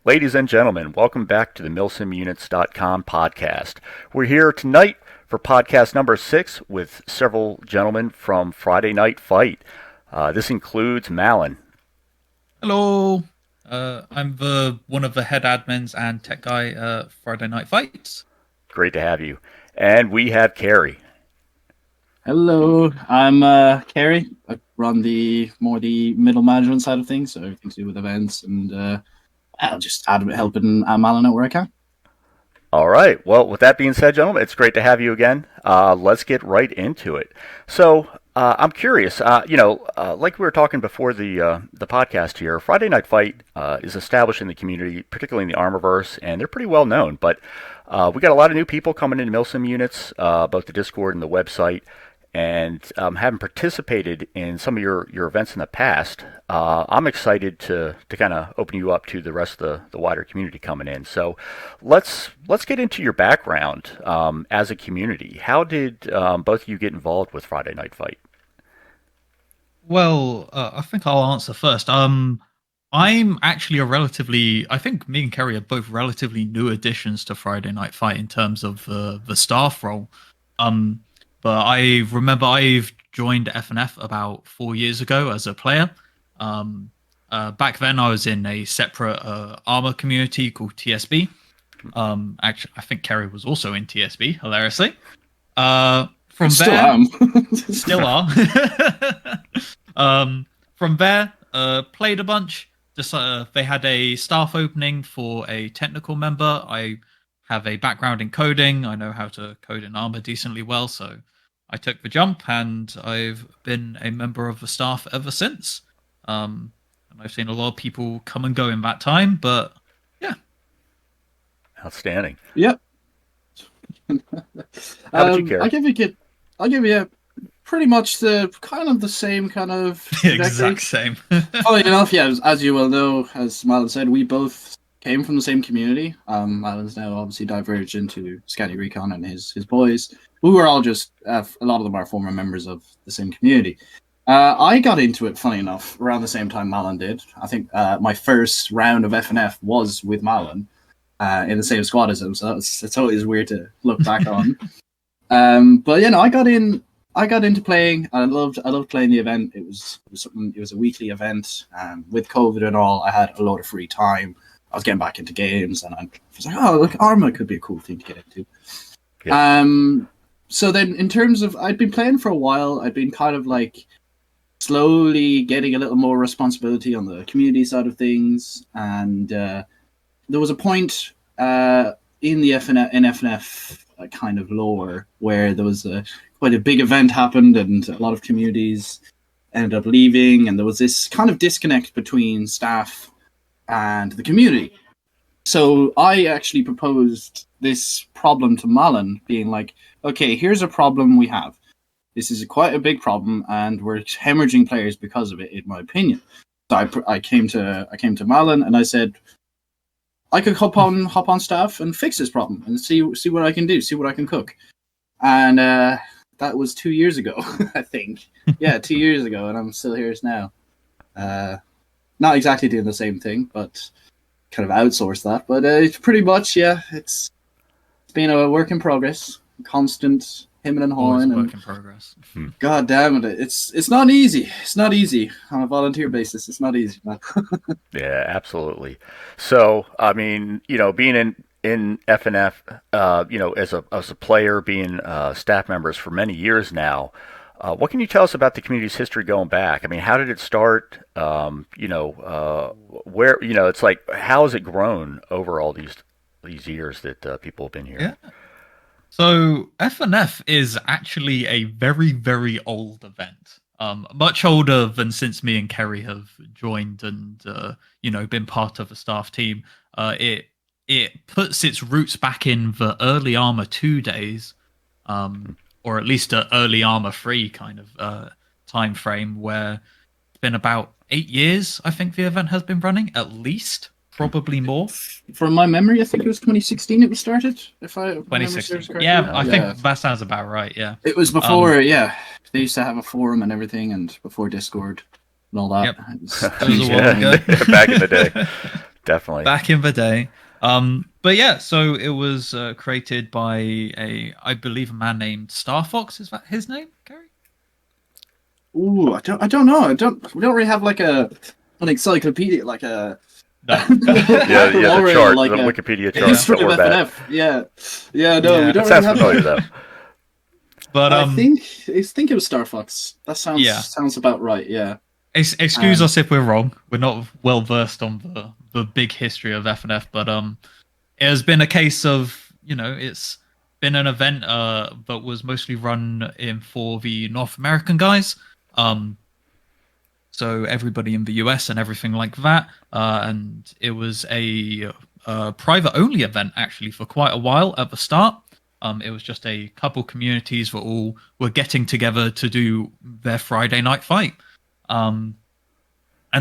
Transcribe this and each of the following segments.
Ladies and gentlemen, welcome back to the MilsimUnits.com podcast. We're here tonight for podcast number 6 with several gentlemen from Friday Night Fight. This includes Mallen. Hello. I'm one of the head admins and tech guy at Friday Night Fights. Great to have you. And we have Kerey. Hello, I'm Kerey. I run the middle management side of things, so everything to do with events, and I'll just helping Mallen out where I can. All right. Well, with that being said, gentlemen, it's great to have you again. Let's get right into it. So, I'm curious. Like we were talking before the podcast here, Friday Night Fight is established in the community, particularly in the Armaverse, and they're pretty well known. But we got a lot of new people coming into Milsim Units, both the Discord and the website. And having participated in some of your events in the past, I'm excited to kind of open you up to the rest of the wider community coming in. So let's get into your background as a community. How did both of you get involved with Friday Night Fight? Well, I think I'll answer first. I'm actually I think me and Kerey are both relatively new additions to Friday Night Fight in terms of the staff role. But I remember I've joined FNF about 4 years ago as a player. Back then, I was in a separate Arma community called TSB. Actually, I think Kerey was also in TSB, hilariously. From Still there, am. still are. From there, played a bunch. Just they had a staff opening for a technical member. I have a background in coding. I know how to code in Arma decently well, so I took the jump, and I've been a member of the staff ever since. And I've seen a lot of people come and go in that time, but yeah. Outstanding. Yep. How about you, Kerey? I'll give you pretty much the same kind of Exact same. Funny enough, yeah, as you well know, as Mallen said, we both came from the same community. Mallen's now obviously diverged into Scanny Recon and his boys. We were all just, a lot of them are former members of the same community. I got into it, funny enough, around the same time Mallen did. I think my first round of FNF was with Mallen in the same squad as him, so it's always weird to look back on. But I got into playing. I loved playing the event. It was a weekly event. With COVID and all, I had a lot of free time. I was getting back into games, and I was like, oh, look, Arma could be a cool thing to get into. Yeah. So then, in terms of, I'd been playing for a while. I'd been kind of like slowly getting a little more responsibility on the community side of things, and there was a point in the FNF kind of lore where there was quite a big event happened, and a lot of communities ended up leaving, and there was this kind of disconnect between staff and the community. So I actually proposed this problem to Mallen, being like, okay, here's a problem we have. This is quite a big problem, and we're hemorrhaging players because of it, in my opinion. So I came to Mallen, and I said, I could hop on staff and fix this problem and see what I can do, see what I can cook. And that was 2 years ago, I think. Yeah, 2 years ago, and I'm still here now. Not exactly doing the same thing, but kind of outsource that. But it's pretty much, yeah, it's been a work in progress, constant hemming and hawing. Work in progress. God damn it, it's not easy. It's not easy on a volunteer basis. It's not easy, man. Yeah, absolutely. So, I mean, being in FNF, as a player, being staff members for many years now, what can you tell us about the community's history going back? I mean, how did it start? Where, it's like, how has it grown over all these years that people have been here? Yeah. So FNF is actually a very, very old event. Much older than since me and Kerey have joined and been part of a staff team. It puts its roots back in the early Arma 2 days, or at least an early Arma 3 kind of time frame, where it's been about 8 years. I think the event has been running, at least. Probably more. From my memory, I think it was 2016 it was started. If I 2016. Yeah, I think that sounds about right. Yeah. It was before. Yeah, they used to have a forum and everything, and before Discord and all that. Yep. It was a while ago. Back in the day. Definitely. Back in the day. But yeah, so it was created by I believe, a man named Star Fox. Is that his name, Kerey? Ooh, I don't know. We don't really have like an encyclopedia, like a No. Yeah, the Laurel, chart, like the a Wikipedia chart. history Don't of worry about it. FNF. Yeah, no, Yeah. we don't That sounds really have familiar, though. But I think it was Star Fox. That sounds about right. Yeah. Excuse us if we're wrong. We're not well versed on the big history of FNF, but it has been a case of, it's been an event that was mostly run for the North American guys. So everybody in the US and everything like that. And it was a private only event actually for quite a while at the start. It was just a couple communities that all were getting together to do their Friday night fight. And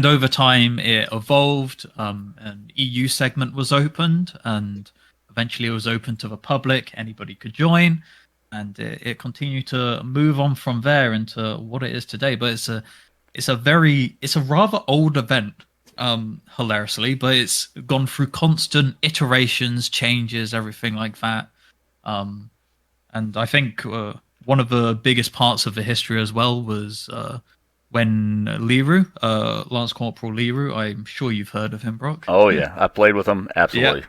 over time it evolved. An EU segment was opened, and eventually it was open to the public. Anybody could join, and it continued to move on from there into what it is today. But it's a rather old event, hilariously, but it's gone through constant iterations, changes, everything like that. And I think one of the biggest parts of the history as well was when Leroux, Lance Corporal Leroux, I'm sure you've heard of him, Brock. Oh, yeah. I played with him. Absolutely.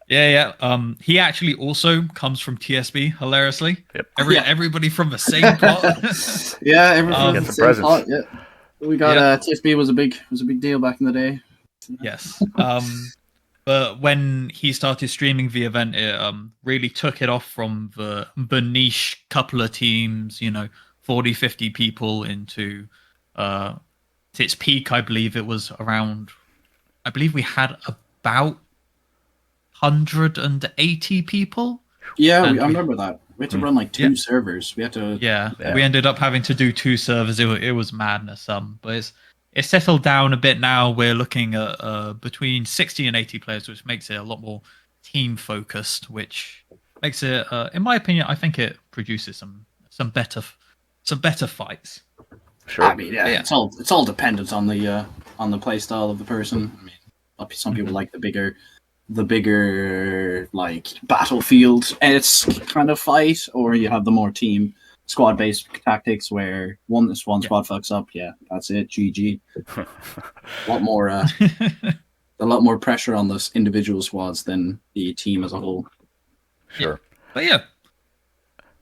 Yeah. He actually also comes from TSB, hilariously. Yep. Everybody from the same pot. Yeah, everyone Get from the some same presents. pot. Yeah. We got TSB was a big deal back in the day. Yes. But when he started streaming the event, it really took it off from the niche couple of teams, 40, 50 people into its peak. I believe it was around, I believe we had about 180 people. Yeah, I remember that. We had to run like two servers. We had to. Yeah, we ended up having to do 2 servers. It was madness. But it's settled down a bit now. We're looking at between 60 and 80 players, which makes it a lot more team focused. Which makes it, in my opinion, I think it produces some better fights. Sure. I mean, it's all dependent on the play style of the person. I mean, some people like the bigger like battlefield it's kind of fight, or you have the more team squad based tactics where one squad fucks up, that's it, GG. a lot more pressure on those individual squads than the team as a whole. Sure. But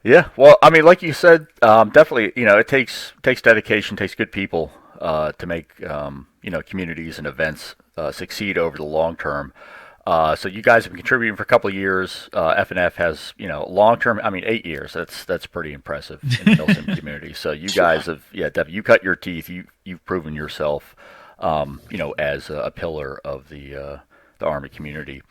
yeah, well, I mean, like you said, definitely, it takes dedication, takes good people to make communities and events succeed over the long term. So you guys have been contributing for a couple of years. FNF has, long term. I mean, 8 years. That's pretty impressive in the Milsim community. So you guys have, definitely, you cut your teeth. You've proven yourself, as a pillar of the Arma community.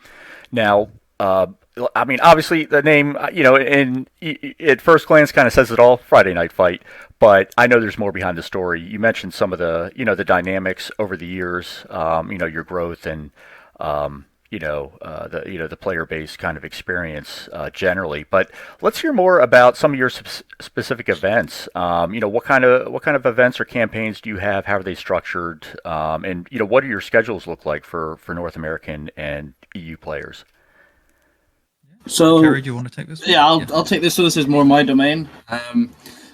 Now, I mean, obviously the name, at first glance, kind of says it all. Friday Night Fight. But I know there's more behind the story. You mentioned some of the, the dynamics over the years. Your growth and. The player base kind of experience generally. But let's hear more about some of your specific events. What kind of events or campaigns do you have? How are they structured? And what do your schedules look like for North American and EU players? So, Kerey, do you want to take this? Yeah, I'll take this. So this is more my domain.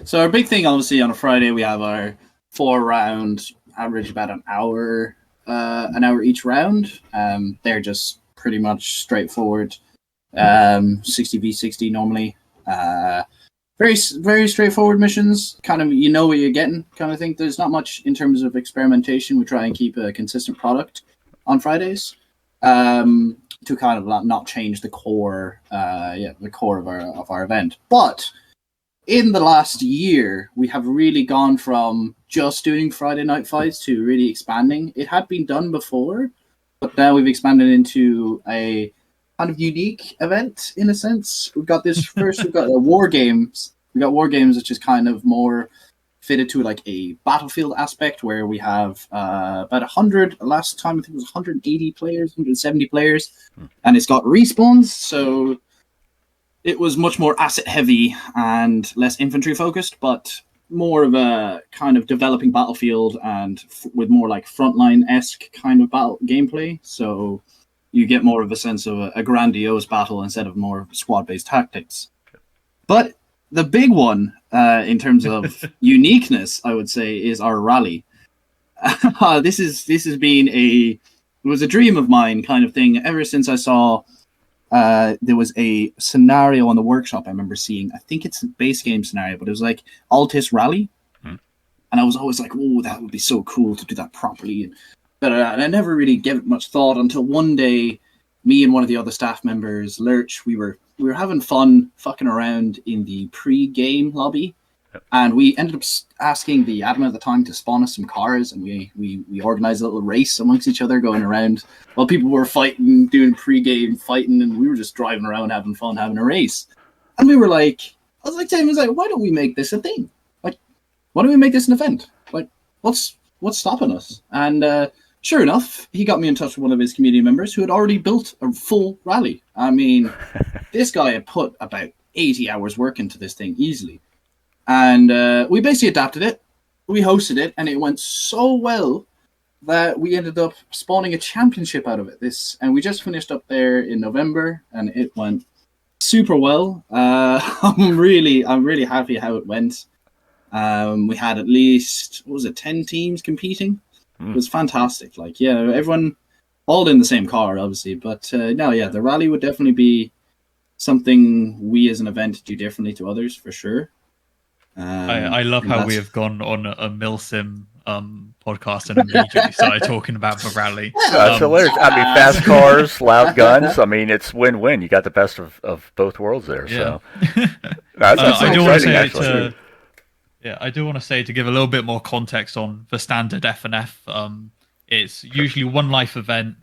So our big thing, obviously, on a Friday we have our 4-round, average about an hour each round. They're just pretty much straightforward 60v60 normally. Very, very straightforward missions. Kind of, what you're getting kind of thing. There's not much in terms of experimentation. We try and keep a consistent product on Fridays to kind of not change the core of our event. But in the last year, we have really gone from just doing Friday night fights to really expanding. It had been done before, but now we've expanded into a kind of unique event in a sense. We've got this first, we've got war games. We got war games, which is kind of more fitted to like a battlefield aspect, where we have about 100. Last time I think it was 180 players, 170 players, and it's got respawns. So it was much more asset heavy and less infantry focused, but more of a kind of developing battlefield and with more like frontline-esque kind of battle gameplay. So you get more of a sense of a grandiose battle instead of more squad-based tactics. But the big one in terms of uniqueness, I would say, is our rally. This has been it was a dream of mine kind of thing ever since I saw there was a scenario on the workshop I remember seeing. I think it's a base game scenario, but it was like Altis Rally. And I was always like, oh, that would be so cool to do that properly. And I never really gave it much thought until one day, me and one of the other staff members, Lurch, we were having fun fucking around in the pre-game lobby. And we ended up asking the admin at the time to spawn us some cars, and we organized a little race amongst each other, going around while people were fighting, doing pre-game fighting, and we were just driving around having fun, having a race. And we were like, I was like, why don't we make this a thing? Like, why don't we make this an event? Like, what's stopping us? And sure enough, he got me in touch with one of his community members who had already built a full rally. I mean, this guy had put about 80 hours work into this thing easily. And we basically adapted it, we hosted it, and it went so well that we ended up spawning a championship out of it. And we just finished up there in November, and it went super well. I'm really happy how it went. We had at least 10 teams competing. It was fantastic. Like, yeah, everyone all in the same car, obviously, but the rally would definitely be something we as an event do differently to others for sure. I love how we have gone on a Milsim podcast and immediately started talking about the rally. That's hilarious. I mean, fast cars, loud guns. I mean, it's win-win. You got the best of both worlds there. Yeah. So that's I do exciting, actually. I do want to say, to give a little bit more context on the standard FNF, it's usually one life event.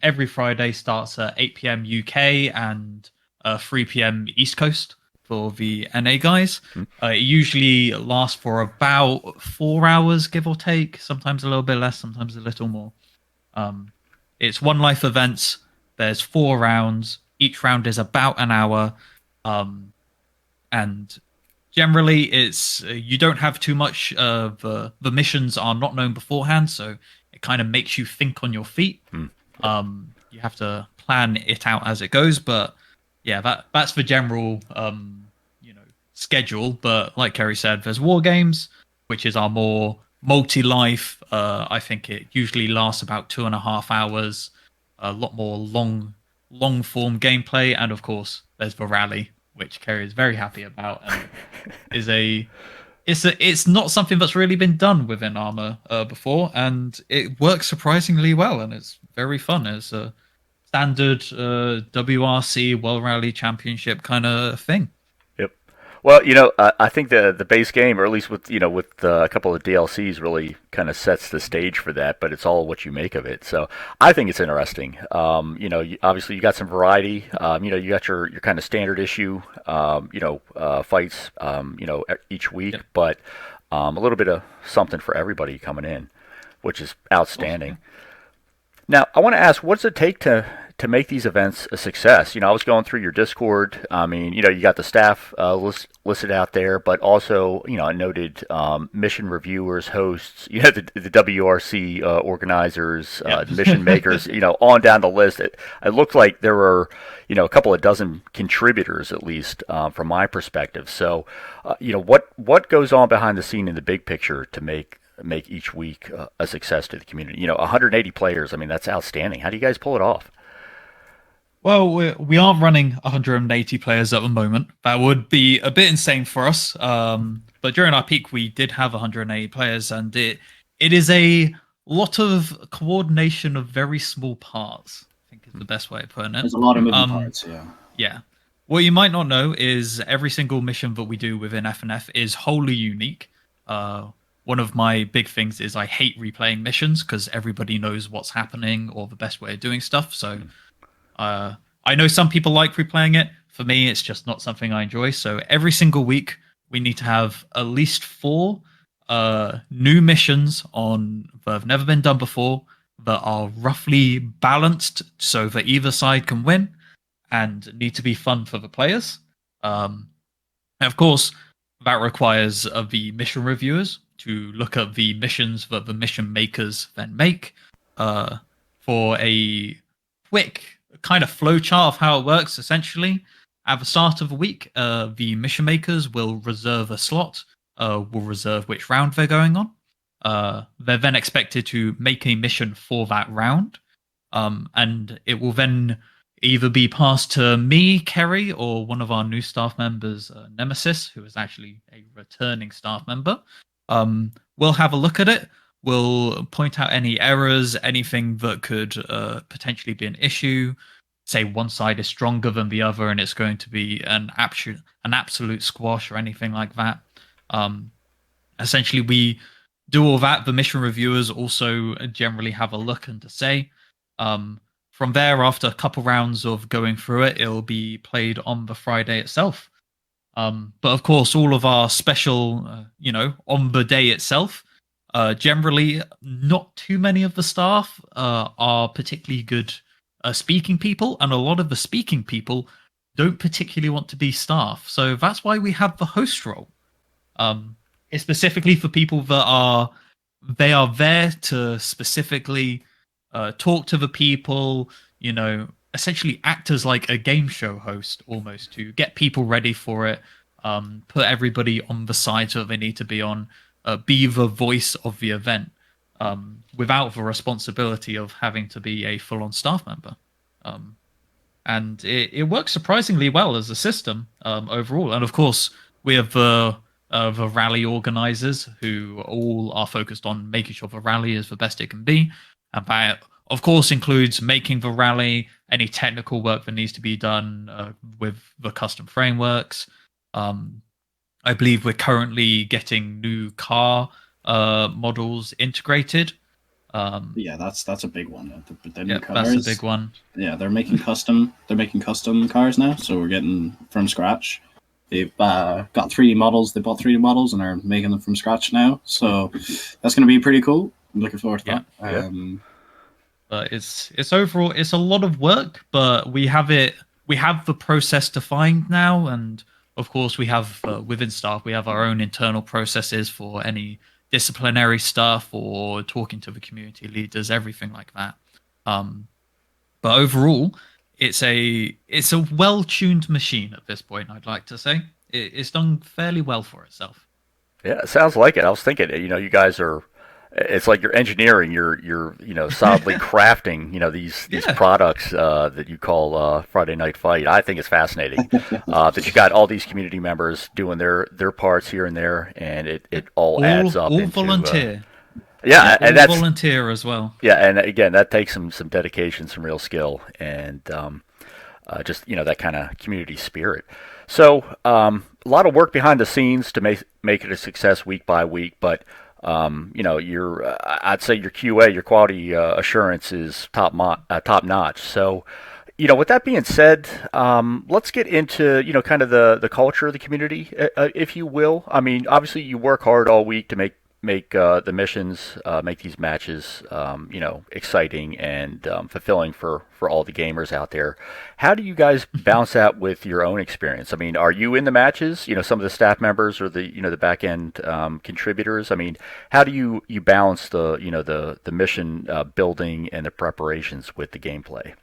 Every Friday starts at 8 p.m. UK and 3 p.m. East Coast for the NA guys. It usually lasts for about 4 hours, give or take. Sometimes a little bit less, sometimes a little more. It's one life events. There's 4 rounds. Each round is about an hour. And generally, it's you don't have too much of the missions are not known beforehand, so it kind of makes you think on your feet. You have to plan it out as it goes, but yeah, that's the general schedule. But like Kerey said, there's war games, which is our more multi-life. I think it usually lasts about 2.5 hours. A lot more long form gameplay, and of course, there's the rally, which Kerey is very happy about, and it's not something that's really been done within Arma before, and it works surprisingly well, and it's very fun. It's a standard WRC World Rally Championship kind of thing. Yep. Well, I think the base game, or at least with a couple of DLCs, really kind of sets the stage for that. But it's all what you make of it. So I think it's interesting. Obviously you got some variety. You got your kind of standard issue, fights, each week, yep. But a little bit of something for everybody coming in, which is outstanding. Okay. Now, I want to ask, what does it take to make these events a success? I was going through your Discord. I mean, you got the staff listed out there, but also, I noted mission reviewers, hosts, the WRC organizers, mission makers, on down the list. It looked like there were, a couple of dozen contributors, at least, from my perspective. So, what goes on behind the scene in the big picture to make each week a success to the community? 180 players. I mean, that's outstanding. How do you guys pull it off? Well, we aren't running 180 players at the moment. That would be a bit insane for us. But during our peak, we did have 180 players, and it is a lot of coordination of very small parts, I think is the best way of putting it. There's a lot of moving parts, yeah. Yeah. What you might not know is every single mission that we do within FNF is wholly unique. One of my big things is I hate replaying missions because everybody knows what's happening or the best way of doing stuff. So I know some people like replaying it. For me, it's just not something I enjoy. So every single week, we need to have at least 4 new missions that have never been done before that are roughly balanced so that either side can win and need to be fun for the players. And of course, that requires the mission reviewers to look at the missions that the mission makers then make for a quick kind of flowchart of how it works. Essentially, at the start of the week, the mission makers will reserve a slot, will reserve which round they're going on. They're then expected to make a mission for that round, and it will then either be passed to me, Kerey, or one of our new staff members, Nemesis, who is actually a returning staff member. We'll have a look at it. We'll point out any errors, anything that could potentially be an issue. Say one side is stronger than the other, and it's going to be an absolute squash or anything like that. Essentially, we do all that. The mission reviewers also generally have a look and to say. From there, after a couple rounds of going through it, it'll be played on the Friday itself. But of course, all of our special, on the day itself, generally not too many of the staff are particularly good speaking people, and a lot of the speaking people don't particularly want to be staff. So that's why we have the host role. It's specifically for people that are there to specifically talk to the people, essentially act as like a game show host almost, to get people ready for it, put everybody on the side that they need to be on, be the voice of the event, without the responsibility of having to be a full-on staff member. And it works surprisingly well as a system overall. And of course, we have the rally organizers who all are focused on making sure the rally is the best it can be. And that, of course, includes making the rally, any technical work that needs to be done with the custom frameworks. I believe we're currently getting new car models integrated. Yeah, that's a big one. The new cars, that's a big one. Yeah, they're making custom cars now, so we're getting from scratch. They've got 3D models. They bought 3D models and are making them from scratch now. So that's going to be pretty cool. I'm looking forward to that. But it's overall, it's a lot of work, but we have the process defined now, and of course we have within staff, we have our own internal processes for any disciplinary stuff or talking to the community leaders, everything like that. But overall, it's a well-tuned machine at this point, I'd like to say. It's done fairly well for itself. Yeah, it sounds like it. I was thinking, you guys are, it's like you're engineering, you're solidly crafting, these products that you call Friday Night Fight. I think it's fascinating that you got all these community members doing their parts here and there, and it all adds up. All volunteer. And that's volunteer as well. Yeah, and again, that takes some dedication, some real skill, and just that kind of community spirit. So a lot of work behind the scenes to make it a success week by week, but I'd say your QA, your quality assurance is top notch. So, with that being said, let's get into, kind of the culture of the community, if you will. I mean, obviously you work hard all week to make the missions, make these matches, exciting and fulfilling for all the gamers out there. How do you guys balance that with your own experience? I mean, are you in the matches? Some of the staff members or the back end contributors. I mean, how do you balance the mission building and the preparations with the gameplay?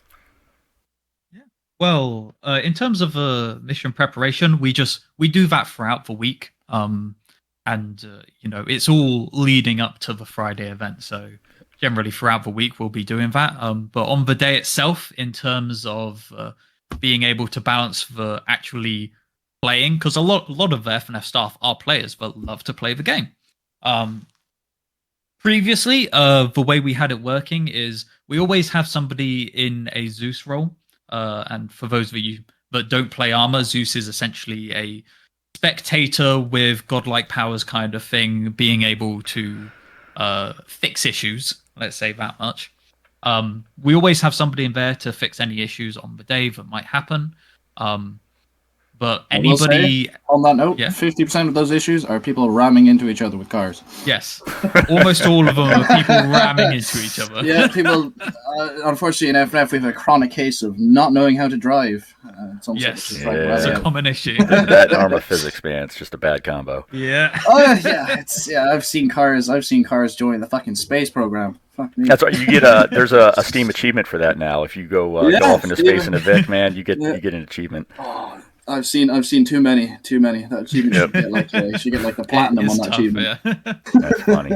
Well, in terms of mission preparation, we do that throughout the week. And, it's all leading up to the Friday event. So generally throughout the week, we'll be doing that. But on the day itself, in terms of being able to balance the actually playing, because a lot of the FNF staff are players that love to play the game. Previously, the way we had it working is we always have somebody in a Zeus role. And for those of you that don't play Arma, Zeus is essentially a spectator with godlike powers kind of thing, being able to fix issues, let's say that much. We always have somebody in there to fix any issues on the day that might happen. But But I will say, anybody on that note, Yeah. 50% of those issues are people ramming into each other with cars. Yes, almost all of them are people ramming into each other. Yeah, people. Unfortunately, in FNF, we have a chronic case of not knowing how to drive. Yes, It's it's a common issue. That and Arma physics, man, it's just a bad combo. Yeah. Oh yeah, I've seen cars join the fucking space program. Fuck me. That's right. You get there's a Steam achievement for that now. If you go off into space in a Vic, man, you get an achievement. Oh, I've seen too many. That achievement you should get like the platinum on that tough, achievement. Yeah. That's funny.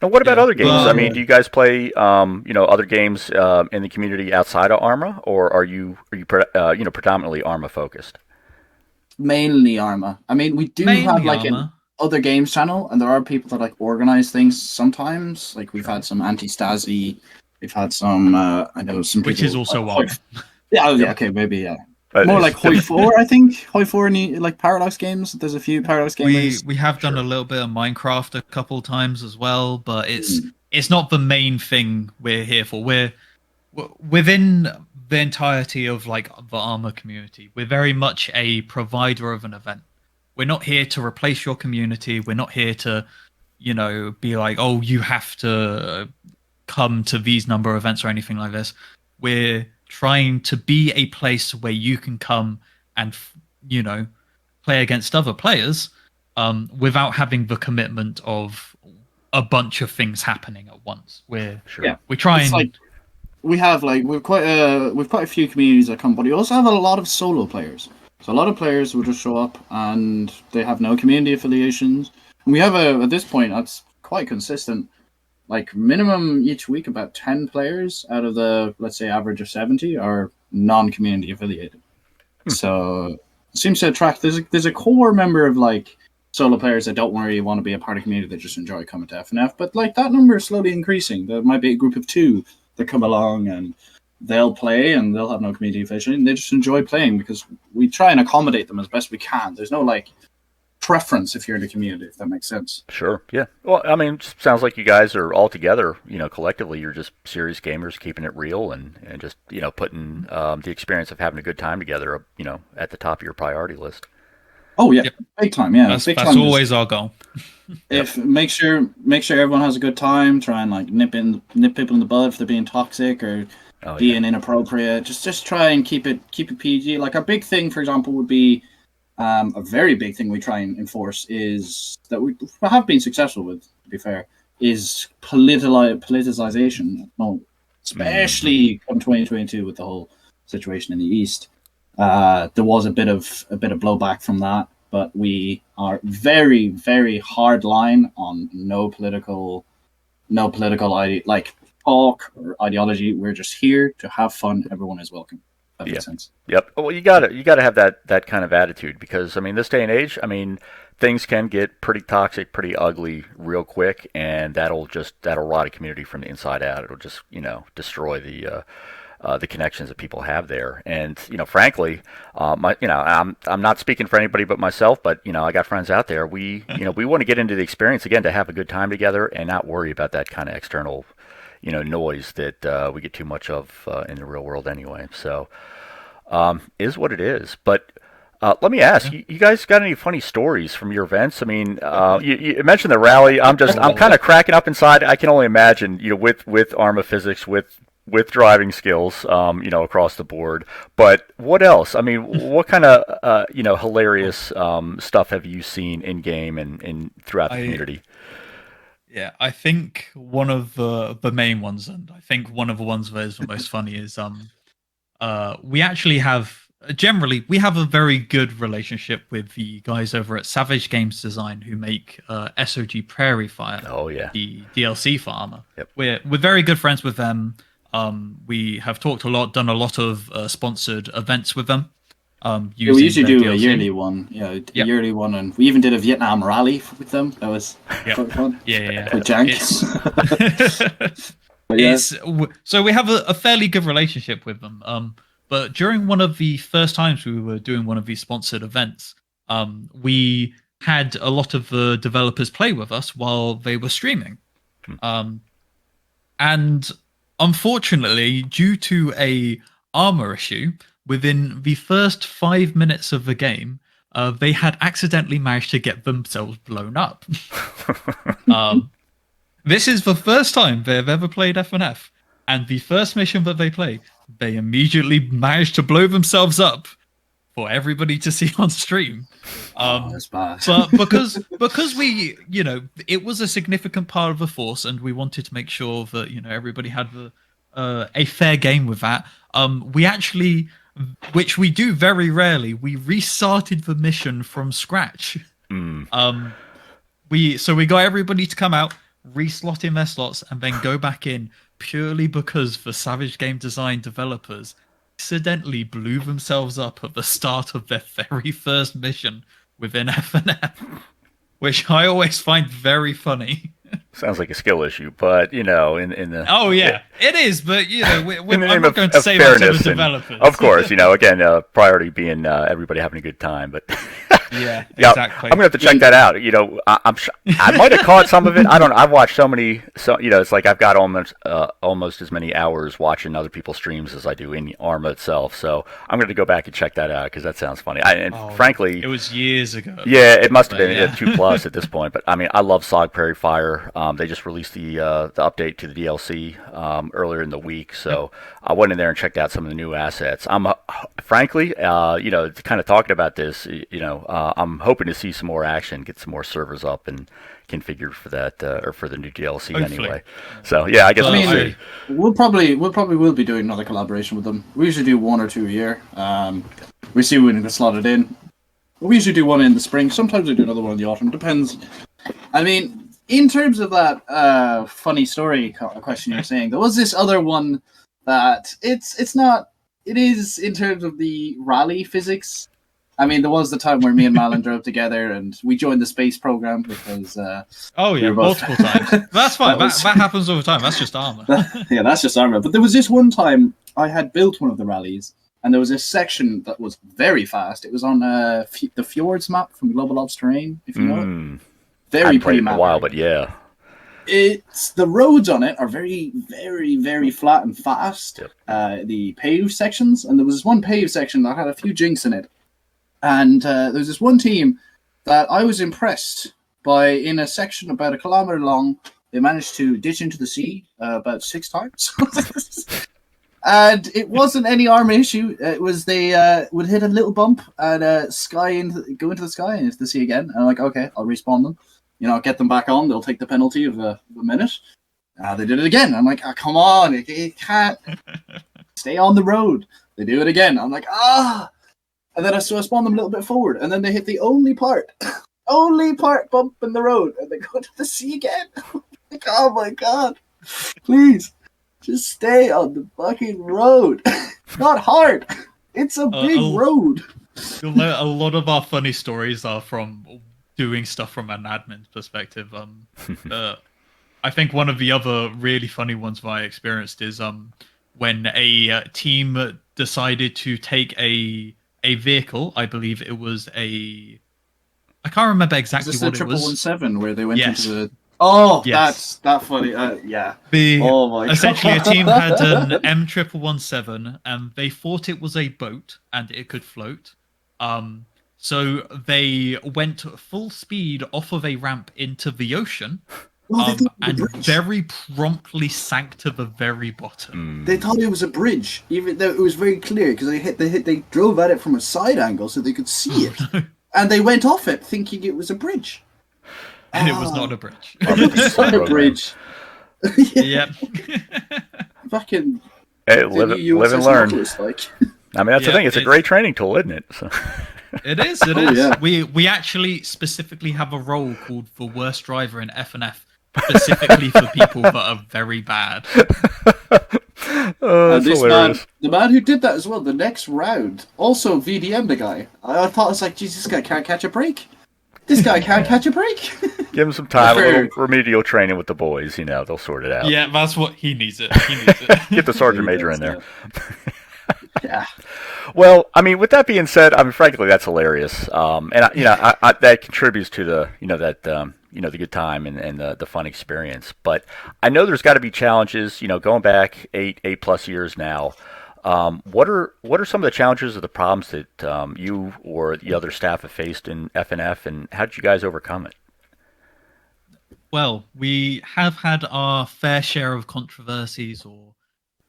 Now, what about other games? I mean, do you guys play other games in the community outside of Arma, or are you predominantly Arma focused? Mainly Arma. I mean, we do have like an other games channel, and there are people that like organize things sometimes. Like we've had some anti-Stasi, we've had some I know some people, which is also Arma. Yeah, okay, maybe yeah. But more like Hoi 4, I think. Hoi 4 and like Paradox games. There's a few Paradox games. We have done a little bit of Minecraft a couple times as well, but it's not the main thing we're here for. We're within the entirety of like the Arma community. We're very much a provider of an event. We're not here to replace your community. We're not here to, be like, oh, you have to come to these number of events or anything like this. We're trying to be a place where you can come and play against other players without having the commitment of a bunch of things happening at once. We try and like we've quite a few communities that come, but we also have a lot of solo players. So a lot of players will just show up and they have no community affiliations. And we have at this point that's quite consistent. Like minimum each week, about 10 players out of the, let's say, average of 70 are non-community affiliated. So it seems to attract. There's a core member of like solo players that don't really want to be a part of community that just enjoy coming to FNF. But like that number is slowly increasing. There might be a group of 2 that come along and they'll play and they'll have no community affiliation. And they just enjoy playing because we try and accommodate them as best we can. There's no like preference if you're in the community, if that makes sense. Sure, yeah. Well, I mean, it sounds like you guys are all together, collectively, you're just serious gamers, keeping it real and just, putting the experience of having a good time together, at the top of your priority list. Oh, yeah. Big time, yeah. That's always our goal. Make sure everyone has a good time, try and like nip people in the bud if they're being toxic or being inappropriate. Just try and keep it PG. Like a big thing, for example, would be a very big thing we try and enforce is that we have been successful with, to be fair, is politicization. Well, especially in 2022 with the whole situation in the East. There was a bit of blowback from that, but we are very, very hard line on no political like talk or ideology. We're just here to have fun. Everyone is welcome. That makes sense. Yep. Well, you gotta have that kind of attitude because I mean, this day and age, I mean, things can get pretty toxic, pretty ugly, real quick, and that'll rot a community from the inside out. It'll just destroy the connections that people have there. And frankly, I'm not speaking for anybody but myself, but I got friends out there. We we want to get into the experience again to have a good time together and not worry about that kind of external noise that we get too much of in the real world anyway. So is what it is. But let me ask, you guys got any funny stories from your events? I mean, you mentioned the rally. I'm kind of cracking up inside. I can only imagine, with Arma physics, with driving skills, across the board. But what else? I mean, what kind of hilarious stuff have you seen in game and throughout the community? Yeah, I think one of the main ones, and I think one of the ones that is the most funny is we actually have we have a very good relationship with the guys over at Savage Games Design who make SOG Prairie Fire. Oh yeah, the DLC for Arma. Yep. We're very good friends with them. We have talked a lot, done a lot of sponsored events with them. We usually do DLC. A yearly one, a yearly one, and we even did a Vietnam rally with them. That was quite fun. Yeah. With Jank. So we have a fairly good relationship with them. But during one of the first times we were doing one of these sponsored events, we had a lot of the developers play with us while they were streaming. And unfortunately, due to a Arma issue, within the first 5 minutes of the game, they had accidentally managed to get themselves blown up. This is the first time they've ever played FNF, and the first mission that they play, they immediately managed to blow themselves up for everybody to see on stream. That's bad. But because we, it was a significant part of the force, and we wanted to make sure that everybody had a fair game with that. We actually, which we do very rarely, we restarted the mission from scratch. We got everybody to come out, reslot in their slots, and then go back in, purely because the Savage Game Design developers accidentally blew themselves up at the start of their very first mission within FNF, which I always find very funny. Sounds like a skill issue, but in the it is. But I'm not going to say that to the developers. Of course, again, priority being everybody having a good time. But yeah, exactly. I'm gonna have to check that out. I might have caught some of it. I don't know. I've watched so many. So it's like I've got almost as many hours watching other people's streams as I do in Arma itself. So I'm going to go back and check that out because that sounds funny. Frankly, it was years ago. Yeah, it must have been 2+ at this point. But I mean, I love Sog Prairie Fire. They just released the update to the DLC earlier in the week, so I went in there and checked out some of the new assets. I'm frankly, kind of talking about this, I'm hoping to see some more action, get some more servers up and configured for that, or for the new DLC. Hopefully. Anyway. So yeah, I guess we'll probably will be doing another collaboration with them. We usually do 1 or 2 a year. We see when it's slotted in. We usually do one in the spring. Sometimes we do another one in the autumn. Depends. I mean, in terms of that funny story question you're saying, there was this other one that it's not. It is in terms of the rally physics. I mean, there was the time where me and Mallen drove together and we joined the space program because... multiple times. That's fine. That happens all the time. That's just Arma. That's just Arma. But there was this one time I had built one of the rallies and there was this section that was very fast. It was on the Fjords map from Global Ops Terrain, if you know it. Very pretty map. A while, but yeah. It's the roads on it are very, very, very flat and fast. Yep. The paved sections, and there was this one paved section that had a few jinks in it. And there was this one team that I was impressed by. In a section about 1 kilometer long, they managed to ditch into the sea about 6 times. And it wasn't any Arma issue. It was they would hit a little bump and go into the sky and into the sea again. And I'm like, okay, I'll respawn them. Get them back on. They'll take the penalty of a minute. They did it again. I'm like, come on, it can't stay on the road. They do it again. I'm like, And then I spawn them a little bit forward, and then they hit the only part bump in the road, and they go to the sea again. Like, oh my god, please, just stay on the fucking road. It's not hard. It's a big road. A lot of our funny stories are from doing stuff from an admin's perspective. I think one of the other really funny ones that I experienced is when a team decided to take a vehicle. I believe it was I can't remember exactly what it was. 117 where they went into the... Yes. That's funny. Yeah. Oh my God. Essentially, a team had an M1117, and they thought it was a boat and it could float. So they went full speed off of a ramp into the ocean, and very promptly sank to the very bottom. They thought it was a bridge, even though it was very clear because they drove at it from a side angle so they could see it, and they went off it thinking it was a bridge. And it was not a bridge. It's not a bridge. Yeah. Fucking. Hey, live and learn. I mean, that's the thing. It's a great training tool, isn't it? So. It is. It is. Yeah. We actually specifically have a role called the worst driver in FNF, specifically for people that are very bad. The man who did that as well, the next round, also VDM'd the guy. I thought, it's like, Jesus, this guy can't catch a break. This guy can't catch a break. Give him some time, a little remedial training with the boys. They'll sort it out. Yeah, that's what he needs it. Get the sergeant major in there. Yeah. Well, I mean, with that being said, I mean, frankly, that's hilarious. And that contributes to the, the good time and the fun experience. But I know there's got to be challenges. Going back 8+ years now. What are some of the challenges or the problems that you or the other staff have faced in FNF, and how did you guys overcome it? Well, we have had our fair share of controversies or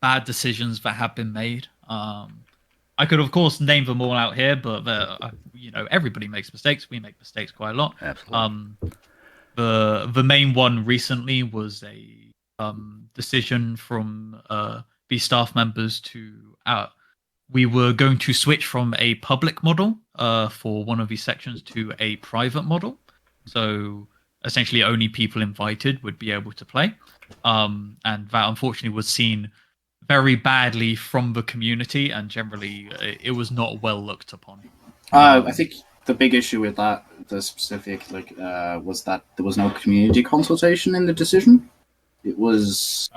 bad decisions that have been made. I could, of course, name them all out here, but everybody makes mistakes. We make mistakes quite a lot. Absolutely. The main one recently was a decision from the staff members to we were going to switch from a public model for one of these sections to a private model. So essentially, only people invited would be able to play, and that unfortunately was seen very badly from the community, and generally it was not well looked upon. I think the big issue with that, the specific, was that there was no community consultation in the decision. It's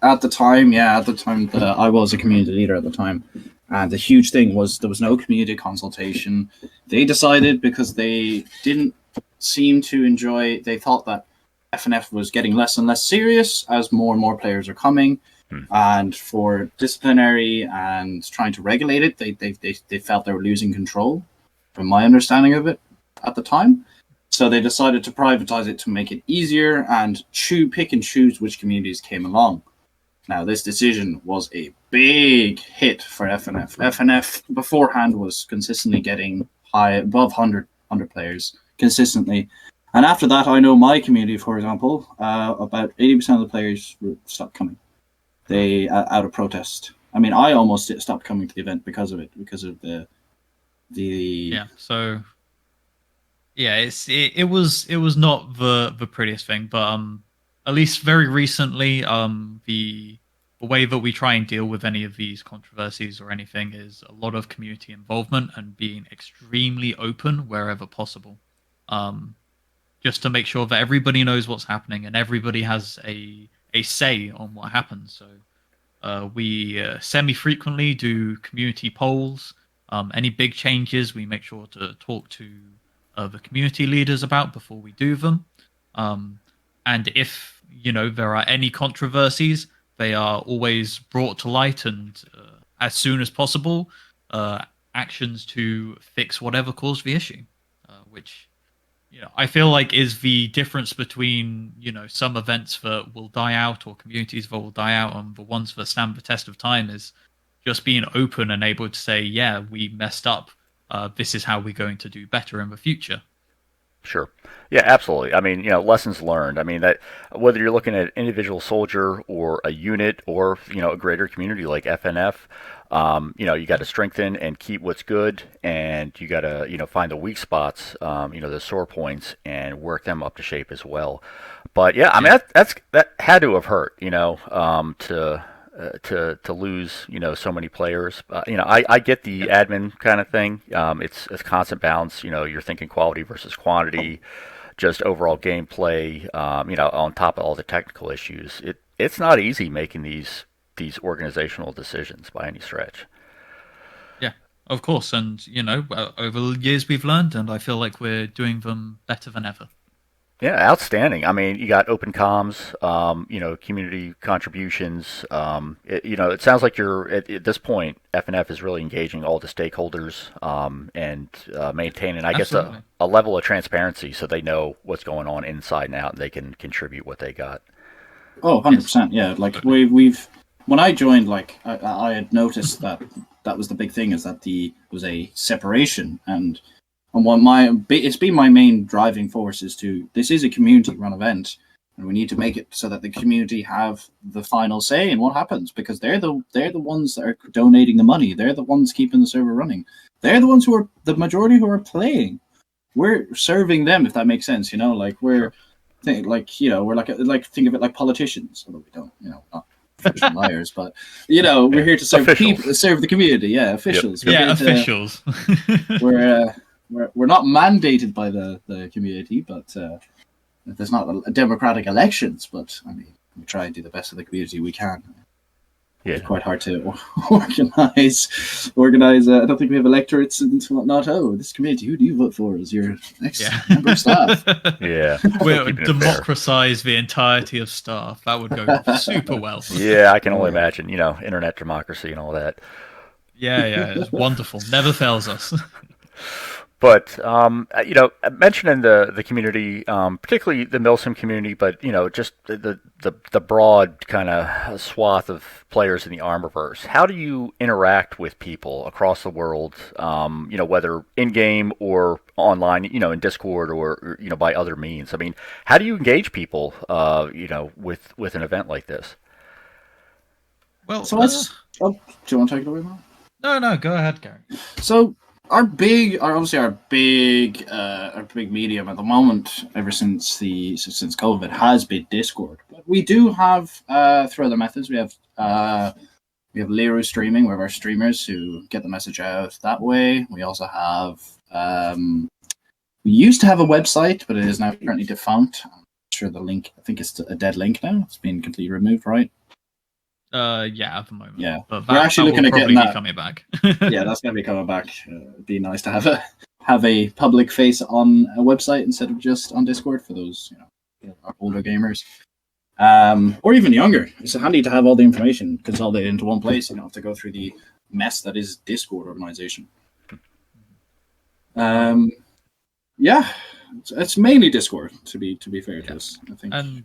at the time that I was a community leader at the time, and the huge thing was there was no community consultation. They decided because they didn't seem to enjoy. They thought that FNF was getting less and less serious as more and more players are coming. And for disciplinary and trying to regulate it, they felt they were losing control, from my understanding of it at the time. So they decided to privatize it to make it easier and pick and choose which communities came along. Now, this decision was a big hit for FNF. FNF beforehand was consistently getting above 100 players consistently. And after that, I know my community, for example, about 80% of the players stopped coming. They out of protest. I mean, I almost stopped coming to the event because of it, because of the. Yeah. So. Yeah, it was not the prettiest thing, but at least very recently, the way that we try and deal with any of these controversies or anything is a lot of community involvement and being extremely open wherever possible, just to make sure that everybody knows what's happening and everybody has a say on what happens. So we semi-frequently do community polls. Any big changes, we make sure to talk to the community leaders about before we do them. And if, there are any controversies, they are always brought to light and as soon as possible, actions to fix whatever caused the issue, which I feel like is the difference between, some events that will die out or communities that will die out and the ones that stand the test of time is just being open and able to say, yeah, we messed up. This is how we're going to do better in the future. Sure. Yeah, absolutely. I mean, lessons learned. I mean, that whether you're looking at an individual soldier or a unit or, a greater community like FNF, you got to strengthen and keep what's good, and you got to, find the weak spots, the sore points, and work them up to shape as well. But yeah, I mean, that had to have hurt, to lose, so many players. I get the admin kind of thing. It's constant balance. You're thinking quality versus quantity, just overall gameplay. On top of all the technical issues, it's not easy making these organizational decisions by any stretch. Yeah, of course, and over the years we've learned, and I feel like we're doing them better than ever. Yeah, outstanding. I mean, you got open comms, community contributions. It sounds like you're at this point, FNF is really engaging all the stakeholders and maintaining, I guess, a level of transparency so they know what's going on inside and out and they can contribute what they got. Oh, 100%. Yeah, like we've when I joined, I had noticed that was the big thing, is that there was a separation, and it's been my main driving force this is a community run event, and we need to make it so that the community have the final say in what happens, because they're the ones that are donating the money. They're the ones keeping the server running. They're the ones who are the majority who are playing. We're serving them, if that makes sense. We're think of it like politicians, although we don't, not official liars, but we're here to serve people, serve the community. Yeah, officials. Yep. Officials. We're not mandated by the community, but there's not a democratic elections. But I mean, we try and do the best of the community we can. Yeah. It's quite hard to organize. I don't think we have electorates and whatnot. Oh, this committee, who do you vote for as your next member of staff? Yeah. We'll Keeping it fair. democratize the entirety of staff. That would go super well. Yeah, I can only imagine, internet democracy and all that. Yeah, it's wonderful. Never fails us. But mentioning the community, particularly the Milsim community, but just the broad kind of swath of players in the Armorverse. How do you interact with people across the world? Whether in game or online, in Discord or by other means. I mean, how do you engage people? With an event like this. Well, so do you want to take it away, Mark? No, go ahead, Gary. So our big medium at the moment, ever since COVID, has been Discord. But we do have through other methods. We have Leru streaming, where our streamers who get the message out that way. We also have we used to have a website, but it is now currently defunct. I'm not sure the link. I think it's a dead link now. It's been completely removed, right? Yeah, at the moment. Yeah, but we're actually looking at getting that coming back. Yeah, that's going to be coming back. It'd be nice to have a public face on a website instead of just on Discord for those our older gamers, or even younger. It's handy to have all the information consolidated into one place. You don't have to go through the mess that is Discord organization. Yeah, it's mainly Discord to be fair to us, I think. And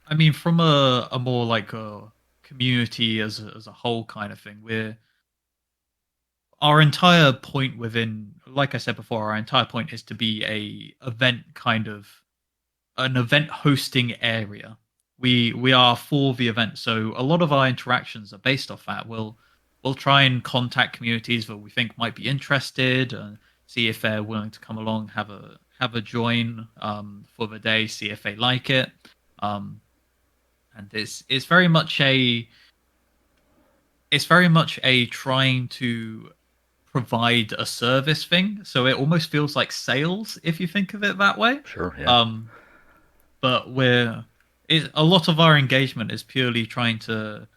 I mean, from a more like a community as a whole kind of thing, our entire point within, like I said before, our entire point is to be an event hosting area. We are for the event, so a lot of our interactions are based off that. We'll try and contact communities that we think might be interested and see if they're willing to come along, have a join for the day, see if they like it. And it's very much a trying to provide a service thing. So it almost feels like sales if you think of it that way. Sure. Yeah. But a lot of our engagement is purely trying to,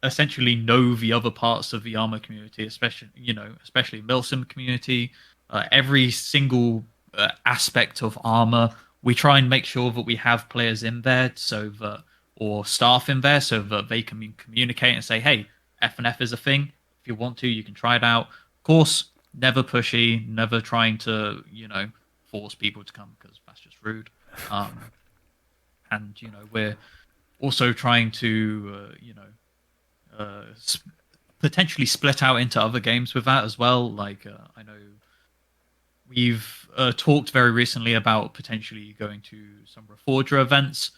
essentially know the other parts of the Arma community, especially Milsim community, every single aspect of Arma. We try and make sure that we have players in there or staff in there so that they can communicate and say, hey, FNF is a thing. If you want to, you can try it out. Of course, never pushy, never trying to, force people to come because that's just rude. And, we're also trying to, potentially split out into other games with that as well. Like, I know we've talked very recently about potentially going to some Reforger events,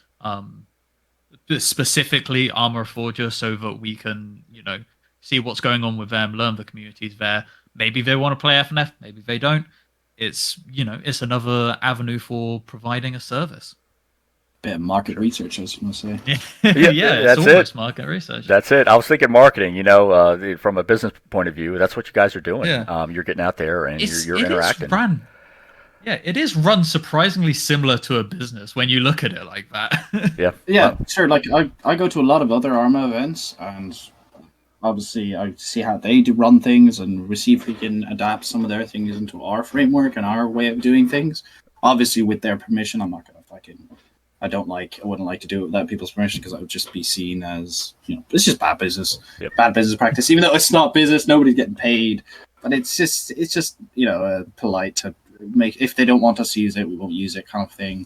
specifically Arma Reforger, so that we can, see what's going on with them, learn the communities there. Maybe they want to play FNF, maybe they don't. It's, it's another avenue for providing a service. Bit of market research, I was going to say. Yeah, it's almost market research. That's it. I was thinking marketing, from a business point of view, that's what you guys are doing. Yeah. You're getting out there and you're interacting. It is run surprisingly similar to a business when you look at it like that. Yeah, sure. Like I go to a lot of other Arma events, and obviously I see how they do run things and see if we can adapt some of their things into our framework and our way of doing things. Obviously, with their permission, I'm not going to I wouldn't like to do it without people's permission because I would just be seen as, it's just bad business, bad business practice. Even though it's not business, nobody's getting paid. But it's just polite to make, if they don't want us to use it, we won't use it kind of thing.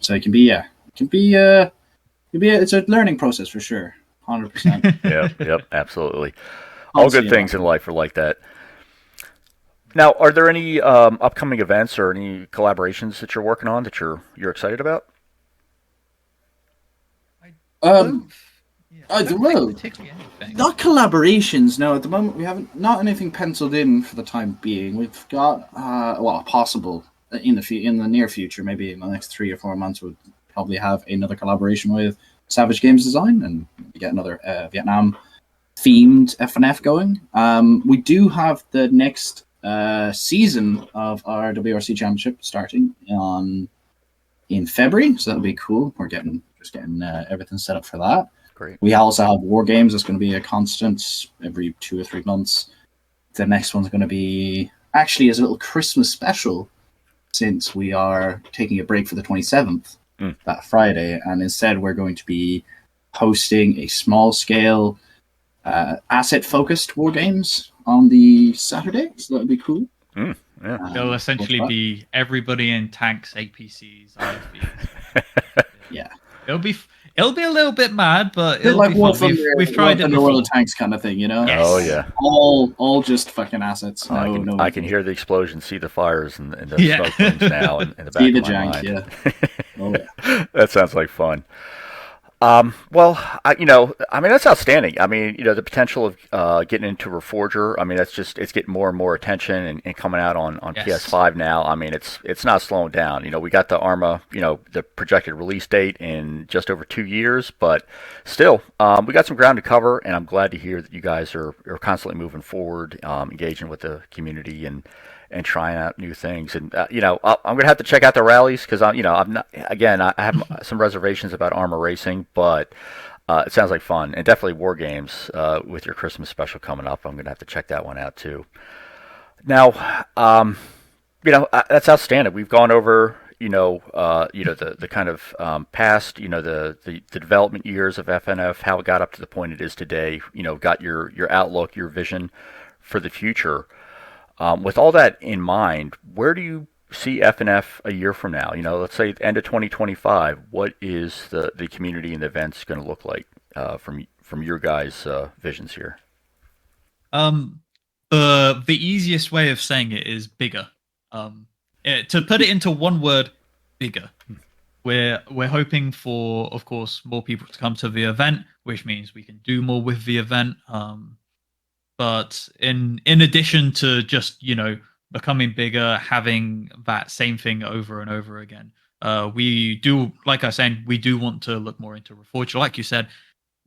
So it can be it's a learning process for sure, 100%. Yep, absolutely. All good things in life are like that. Now, are there any upcoming events or any collaborations that you're working on that you're excited about? Not collaborations. No, at the moment we haven't. Not anything penciled in for the time being. We've got possible in the near future, maybe in the next 3 or 4 months, we'll probably have another collaboration with Savage Games Design and get another Vietnam themed FNF going. We do have the next season of our WRC Championship starting in February, so that'll be cool. We're getting everything set up for that. Great. We also have war games. It's going to be a constant every 2 or 3 months. The next one's going to be actually as a little Christmas special, since we are taking a break for the 27th, that Friday, and instead we're going to be hosting a small-scale asset-focused war games on the Saturday, so that would be cool. Yeah. It'll essentially be everybody in tanks, APCs, ISBs. Yeah. It'll be a little bit mad, but Bit it'll like be fun. We've tried it before. World of Tanks kind of thing, you know? Yes. Oh yeah. All just fucking assets. I can hear the explosions, see the fires and the smoke rings now in the back see the of my jank, mind. yeah. Oh, yeah. That sounds like fun. Well, that's outstanding. I mean, the potential of getting into Reforger, I mean, it's getting more and more attention and coming out on Yes. PS5 now. I mean, it's not slowing down. We got the Arma, the projected release date in just over 2 years, but still, we got some ground to cover, and I'm glad to hear that you guys are constantly moving forward, engaging with the community and trying out new things. And I'm going to have to check out the rallies because I'm not, again, I have some reservations about Arma racing, but it sounds like fun, and definitely war games with your Christmas special coming up. I'm going to have to check that one out too. Now, that's outstanding. We've gone over the kind of past, the development years of FNF, how it got up to the point it is today. Got your outlook, your vision for the future. With all that in mind, where do you see FNF a year from now? Let's say end of 2025. What is the community and the events going to look like from your guys' visions here? The easiest way of saying it is bigger. To put it into one word, bigger. We're hoping for, of course, more people to come to the event, which means we can do more with the event. But in addition to just becoming bigger, having that same thing over and over again, we do, like I was saying, we do want to look more into Reforger, like you said,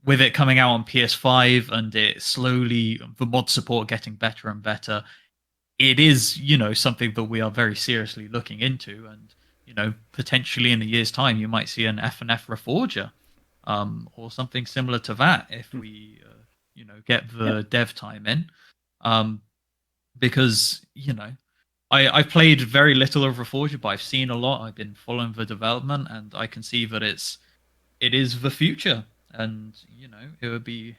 with it coming out on PS5 and it slowly, the mod support getting better and better. It is something that we are very seriously looking into, and potentially in a year's time you might see an FNF Reforger, or something similar to that if we get the dev time in, because I've played very little of Reforger, but I've seen a lot. I've been following the development, and I can see that it is the future, and it would be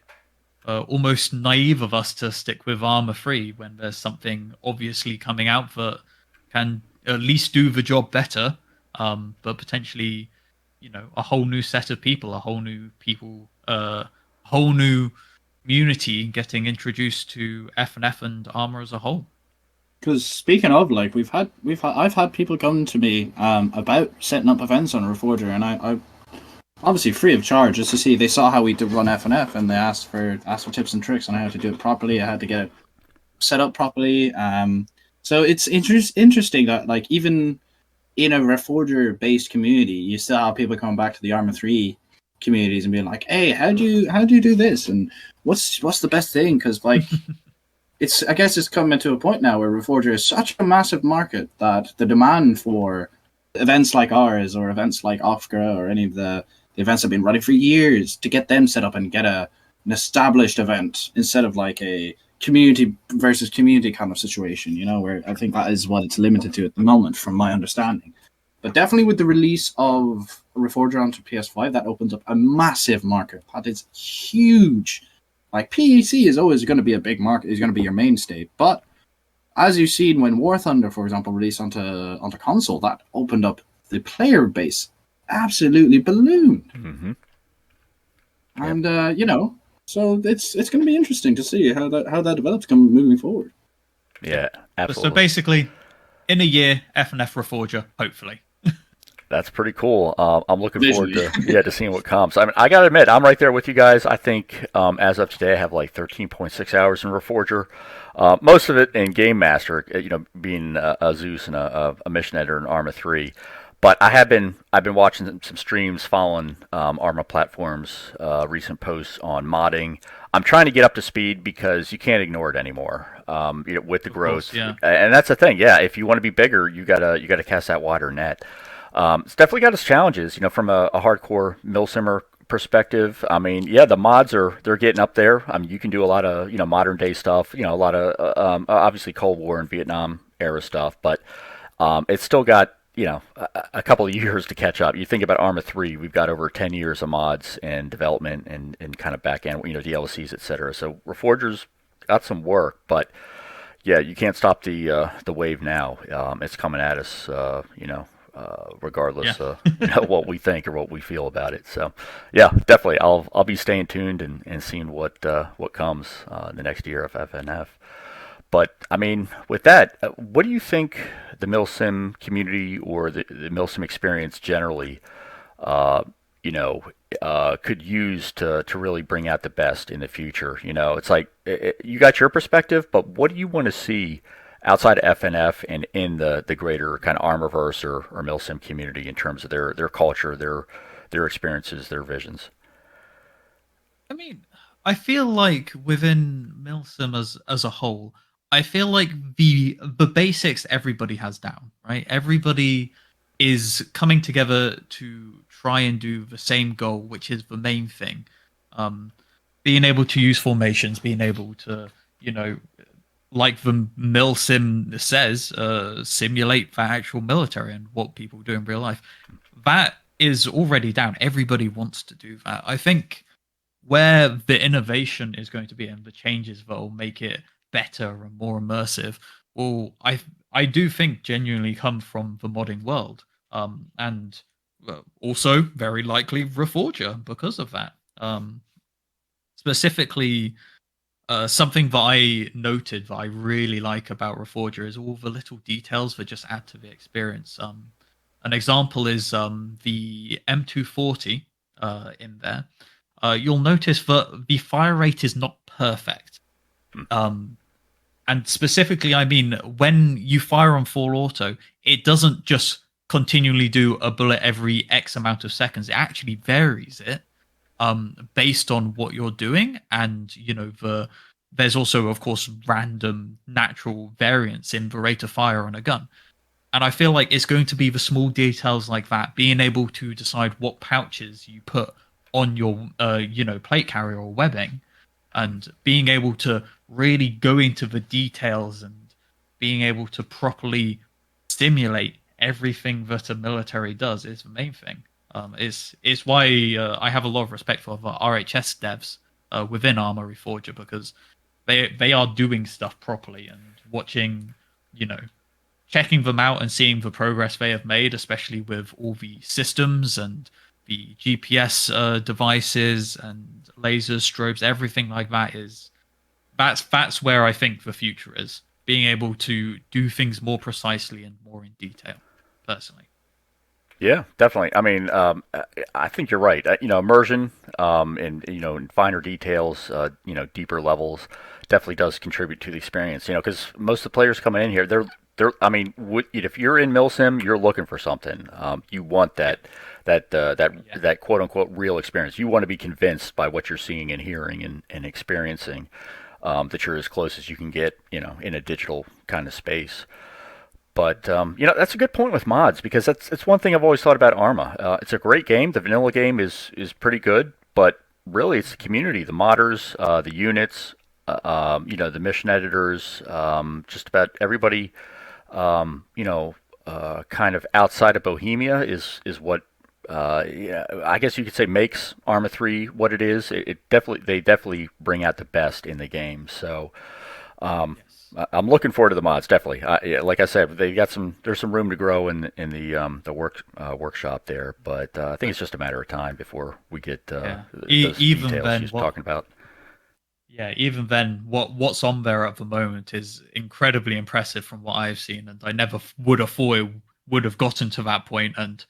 almost naive of us to stick with Arma 3 when there's something obviously coming out that can at least do the job better, but potentially a whole new set of people, a whole new community getting introduced to FNF and Arma as a whole. Because speaking of, I've had people come to me about setting up events on Reforger, and I obviously free of charge, just to see. They saw how we run FNF, and they asked for tips and tricks on how to do it properly. I had to get it set up properly. So it's interesting that even in a Reforger based community, you still have people coming back to the Arma 3 communities and being like, "Hey, how do you do this? And what's the best thing?" Because I guess it's coming to a point now where Reforger is such a massive market that the demand for events like ours or events like Ofgra or any of the events have been running for years, to get them set up and get an established event instead of like a community versus community kind of situation, where I think that is what it's limited to at the moment, from my understanding. But definitely with the release of Reforger onto PS5, that opens up a massive market. That is huge. Like, PEC is always going to be a big market, is going to be your mainstay. But as you've seen when War Thunder, for example, released onto console, that opened up the player base absolutely ballooned. Mm-hmm. And so it's going to be interesting to see how that develops moving forward. Yeah, absolutely. So basically, in a year, FNF Reforger, hopefully. That's pretty cool. I'm looking forward to seeing what comes. I mean, I gotta admit, I'm right there with you guys. I think as of today, I have like 13.6 hours in Reforger. Most of it in Game Master, being a Zeus and a mission editor in Arma 3. But I've been watching some streams, following Arma platforms, recent posts on modding. I'm trying to get up to speed because you can't ignore it anymore. With the growth, yeah. And that's the thing. Yeah, if you want to be bigger, you gotta cast that wider net. It's definitely got its challenges. From a hardcore Milsimmer perspective, I mean, yeah, the mods they're getting up there. I mean, you can do a lot of modern day stuff. A lot of obviously Cold War and Vietnam era stuff, but it's still got a couple of years to catch up. You think about Arma 3, we've got over 10 years of mods and development and kind of back end, DLCs, etc. So Reforger's got some work, but yeah, you can't stop the wave now. It's coming at us, regardless what we think or what we feel about it. So, yeah, definitely, I'll be staying tuned and seeing what comes the next year of FNF. But I mean, with that, what do you think the Milsim community or the Milsim experience generally, could use to really bring out the best in the future? It's like you got your perspective, but what do you want to see outside of FNF and in the greater kind of Armorverse or Milsim community in terms of their culture, their experiences, their visions? I mean, I feel like within Milsim as a whole, I feel like the basics everybody has down, right? Everybody is coming together to try and do the same goal, which is the main thing. Being able to use formations, being able to, like the Milsim says, simulate the actual military and what people do in real life. That is already down. Everybody wants to do that. I think where the innovation is going to be and the changes that will make it better and more immersive, well, I do think genuinely come from the modding world, and also very likely Reforger because of that. Specifically, something that I noted that I really like about Reforger is all the little details that just add to the experience. An example is the M240 in there. You'll notice that the fire rate is not perfect. And specifically, I mean, when you fire on full auto, it doesn't just continually do a bullet every X amount of seconds. It actually varies it based on what you're doing. And, there's also, of course, random natural variance in the rate of fire on a gun. And I feel like it's going to be the small details like that, being able to decide what pouches you put on your, plate carrier or webbing, and being able to really go into the details and being able to properly simulate everything that a military does is the main thing. It's why I have a lot of respect for the RHS devs within Arma Reforger, because they are doing stuff properly and watching, checking them out and seeing the progress they have made, especially with all the systems and the GPS devices and lasers, strobes, everything like that that's where I think the future is. Being able to do things more precisely and more in detail, personally. Yeah, definitely. I mean, I think you're right. Immersion, and in finer details, deeper levels, definitely does contribute to the experience. Because most of the players coming in here, they're. I mean, if you're in Milsim, you're looking for something. You want that quote unquote real experience. You want to be convinced by what you're seeing and hearing and experiencing, that you're as close as you can get, in a digital kind of space. But that's a good point with mods, because it's one thing I've always thought about Arma. It's a great game. The vanilla game is pretty good, but really it's the community, the modders, the units, the mission editors, just about everybody, kind of outside of Bohemia is what I guess you could say makes Arma 3 what it is. They definitely bring out the best in the game. So. I'm looking forward to the mods, definitely. Like I said, there's some room to grow in the workshop there, but I think it's just a matter of time before we get those even details then, she's talking about. Yeah, even then, what's on there at the moment is incredibly impressive from what I've seen, and I never would have thought it would have gotten to that point. And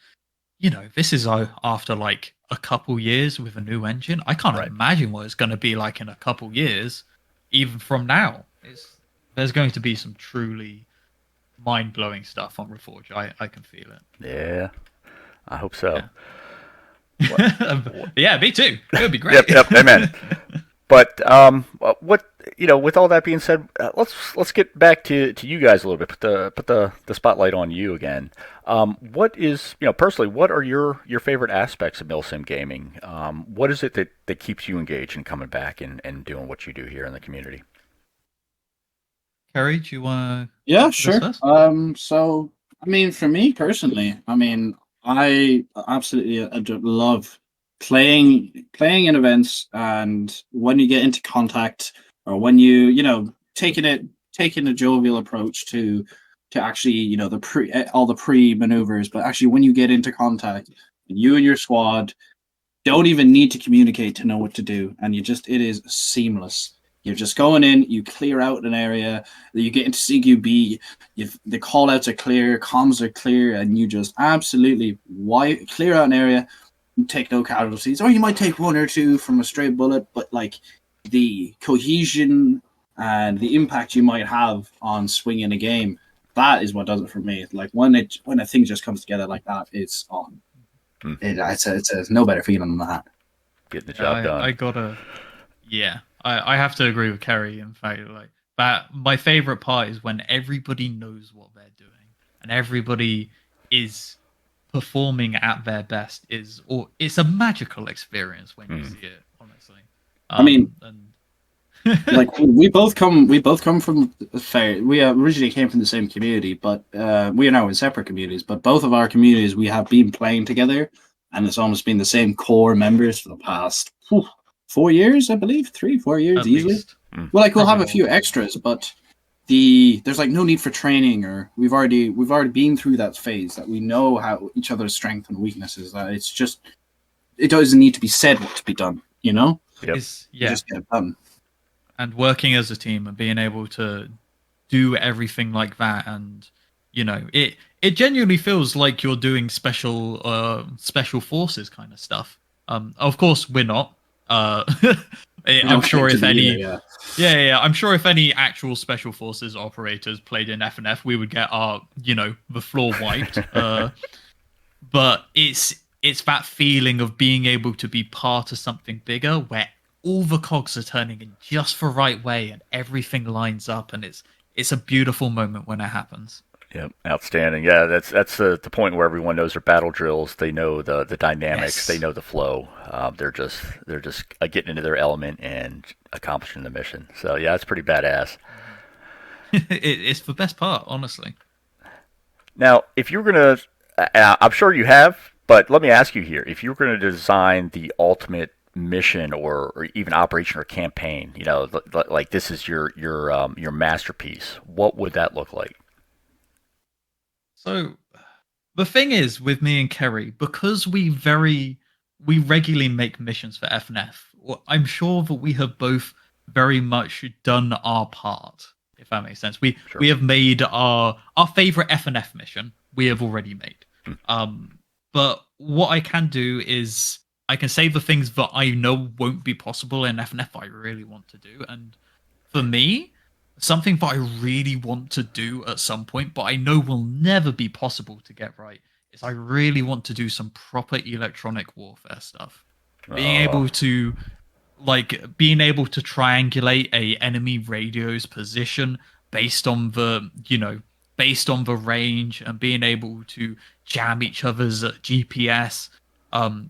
this is after like a couple years with a new engine. I can't imagine what it's going to be like in a couple years, even from now. There's going to be some truly mind-blowing stuff on Reforge. I can feel it. Yeah, I hope so. Yeah, yeah, me too. It would be great. Yep, amen. But what with all that being said, let's get back to you guys a little bit. Put the spotlight on you again. What is personally, what are your favorite aspects of Milsim gaming? What is it that keeps you engaged and coming back and doing what you do here in the community? Kerey, do you want to Yeah, answer this sure. first? So I mean, for me personally, I mean, I absolutely love playing in events, and when you get into contact, or when you taking a jovial approach to actually the all the pre maneuvers, but actually when you get into contact, you and your squad don't even need to communicate to know what to do, and it is seamless. You're just going in, you clear out an area, you get into CQB, the call outs are clear, comms are clear, and you just absolutely clear out an area, take no casualties, or you might take one or two from a stray bullet, but like the cohesion and the impact you might have on swinging a game, that is what does it for me. Like when a thing just comes together like that, it's on. It's a no better feeling than that. Getting the job done. I have to agree with Kerey. In fact, like that, my favorite part is when everybody knows what they're doing and everybody is performing at their best. It's a magical experience when you see it. Honestly, I mean, like we both come from we originally came from the same community, but we are now in separate communities. But both of our communities, we have been playing together, and it's almost been the same core members for the past 4 years, I believe, 3-4 years at easily. least. Well, like we'll have a few extras, but there's like no need for training, or we've already been through that phase that we know how each other's strengths and weaknesses. That it's just it doesn't need to be said what to be done, you know. Yep. You just get it done. And working as a team and being able to do everything like that, and it genuinely feels like you're doing special forces kind of stuff. Of course we're not. I'm sure if any, I'm sure if any actual special forces operators played in FNF, we would get our the floor wiped. But it's that feeling of being able to be part of something bigger where all the cogs are turning in just the right way and everything lines up, and it's a beautiful moment when it happens. Yep, outstanding. Yeah, that's the point where everyone knows their battle drills. They know the dynamics. Yes. They know the flow. They're just getting into their element and accomplishing the mission. So yeah, it's pretty badass. It's the best part, honestly. Now, if you're gonna, I'm sure you have, but let me ask you here: if you were going to design the ultimate mission or even operation or campaign, like this is your masterpiece, what would that look like? So the thing is with me and Kerey, because we regularly make missions for FNF, I'm sure that we have both very much done our part, if that makes sense. We have made our favorite FNF mission, we have already made. But what I can do is I can say the things that I know won't be possible in FNF I really want to do. And for me, something that I really want to do at some point, but I know will never be possible to get right, is I really want to do some proper electronic warfare stuff. Being able to triangulate a enemy radio's position based on the range, and being able to jam each other's GPS,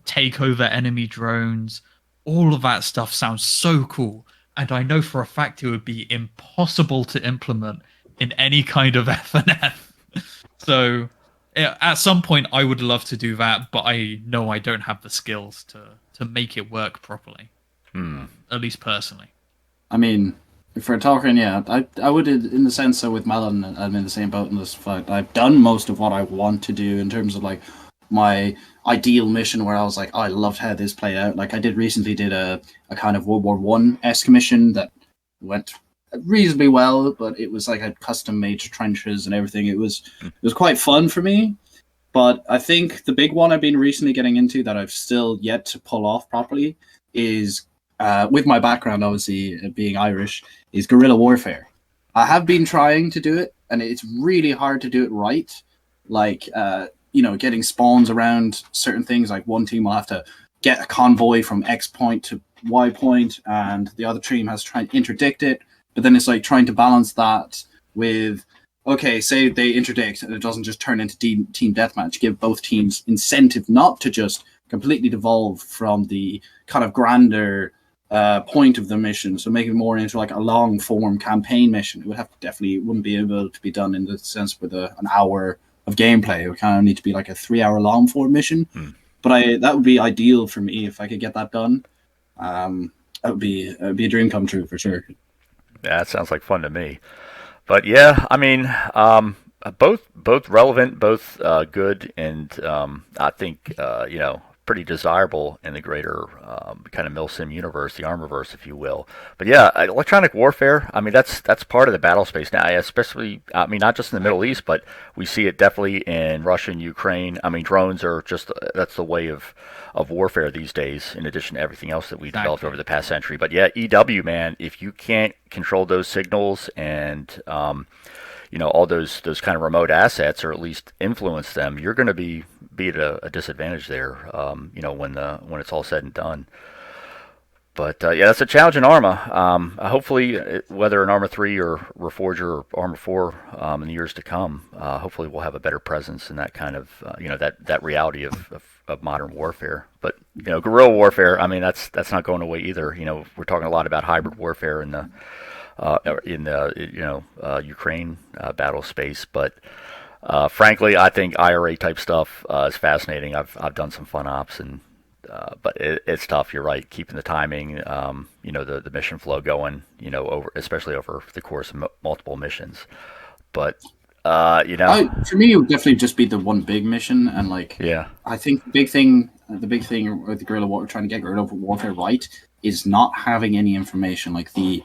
take over enemy drones, all of that stuff sounds so cool. And I know for a fact it would be impossible to implement in any kind of FNF. So at some point I would love to do that, but I know I don't have the skills to make it work properly. At least personally. I mean, if we're talking, I would, in the sense that with Mallen, I'm in the same boat in this fight. I've done most of what I want to do in terms of like my ideal mission, where I was like, I loved how this played out. Like I recently did a kind of World War I-esque mission that went reasonably well, but it was like a custom made trenches and everything. It was quite fun for me. But I think the big one I've been recently getting into that I've still yet to pull off properly is, with my background obviously being Irish, is guerrilla warfare. I have been trying to do it, and it's really hard to do it right. Like getting spawns around certain things. Like one team will have to get a convoy from X point to Y point, and the other team has to try and interdict it. But then it's like trying to balance that with, okay, say they interdict and it doesn't just turn into team deathmatch. Give both teams incentive not to just completely devolve from the kind of grander point of the mission. So make it more into like a long form campaign mission. It would have to definitely wouldn't be able to be done in the sense with an hour of gameplay. It would kind of need to be like a 3 hour long form mission. But that would be ideal for me if I could get that done. That would be a dream come true for sure. Yeah, that sounds like fun to me. But yeah, I mean, both relevant, both good, and I think pretty desirable in the greater kind of Milsim universe, the Armaverse, if you will. But yeah, electronic warfare. I mean, that's part of the battle space now, especially. I mean, not just in the Middle East, but we see it definitely in Russia and Ukraine. I mean, drones are just that's the way of warfare these days. In addition to everything else that we developed over the past century. But yeah, EW, man, if you can't control those signals and all those kind of remote assets, or at least influence them, you're going to be at a disadvantage there, when it's all said and done. But yeah, that's a challenge in Arma. Hopefully, whether in Arma 3 or Reforger or Arma 4 in the years to come, hopefully we'll have a better presence in that kind of that reality of modern warfare. But guerrilla warfare, I mean, that's not going away either. We're talking a lot about hybrid warfare in the Ukraine battle space, but frankly, I think IRA type stuff is fascinating. I've done some fun ops, but it's tough. You're right, keeping the timing, the mission flow going, especially over the course of multiple missions. But for me, it would definitely just be the one big mission, and I think the big thing with the guerrilla warfare, trying to get guerrilla warfare right, is not having any information. Like the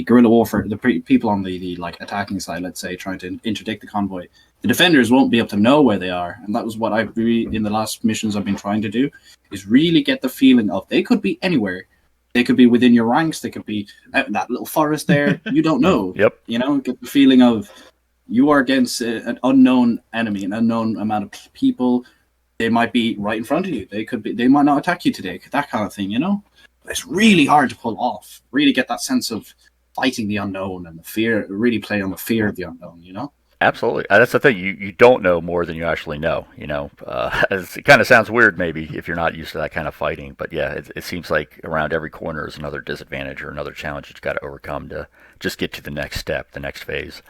guerrilla warfare, the people on the attacking side, let's say, trying to interdict the convoy, the defenders won't be able to know where they are. And that was what I've really, in the last missions I've been trying to do, is really get the feeling of they could be anywhere. They could be within your ranks. They could be out in that little forest there. You don't know. Yep. Get the feeling of you are against an unknown enemy, an unknown amount of people. They might be right in front of you. They might not attack you today. That kind of thing, It's really hard to pull off. Really get that sense of fighting the unknown and the fear. Really play on the fear of the unknown. Absolutely, that's the thing. You don't know more than you actually know. It kind of sounds weird maybe if you're not used to that kind of fighting. But yeah, it seems like around every corner is another disadvantage or another challenge you've got to overcome to just get to the next step, the next phase.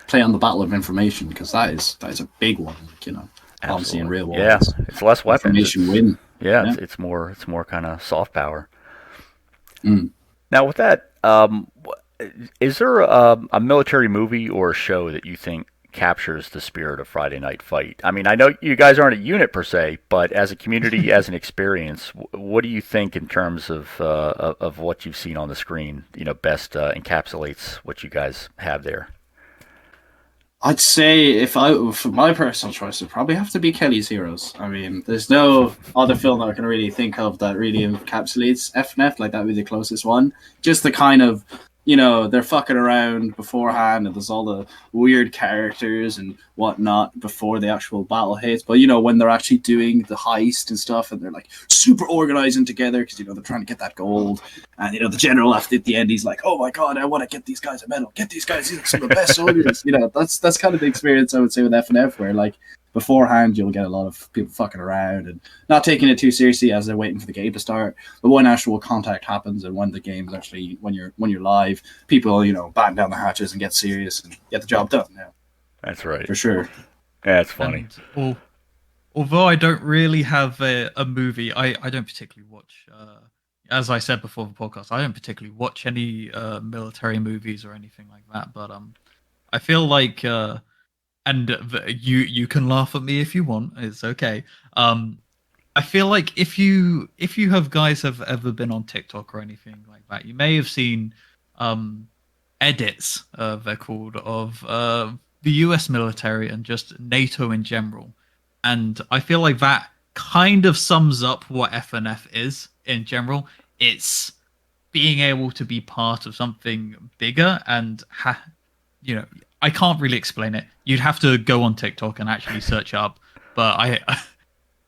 Play on the battle of information, because that is a big one. Obviously in real world. Yeah, it's less weapons. Information win. Yeah. It's more kind of soft power. Now with that, is there a military movie or a show that you think captures the spirit of Friday Night Fight? I mean, I know you guys aren't a unit per se, but as a community, as an experience, what do you think in terms of what you've seen on the screen? Best encapsulates what you guys have there. I'd say for my personal choice, it'd probably have to be Kelly's Heroes. I mean, there's no other film that I can really think of that really encapsulates FNF. That would be the closest one. Just the kind of, they're fucking around beforehand, and there's all the weird characters and whatnot before the actual battle hits. But, when they're actually doing the heist and stuff, and they're super organizing together because, they're trying to get that gold. And, the general at the end, he's like, oh my God, I want to get these guys a medal. Get these guys, these are some of the best soldiers. That's kind of the experience I would say with FNF, where beforehand you'll get a lot of people fucking around and not taking it too seriously as they're waiting for the game to start. But when actual contact happens and when the game is actually when you're live, people batten down the hatches and get serious and get the job done. Yeah, that's right, for sure. Yeah, it's funny. And, although I don't really have a movie, I don't particularly watch. As I said before the podcast, I don't particularly watch any military movies or anything like that. But I feel like. And you can laugh at me if you want. It's okay. I feel like if you have ever been on TikTok or anything like that, you may have seen edits, they're called, of the US military and just NATO in general. And I feel like that kind of sums up what FNF is in general. It's being able to be part of something bigger and I can't really explain it. You'd have to go on TikTok and actually search up. But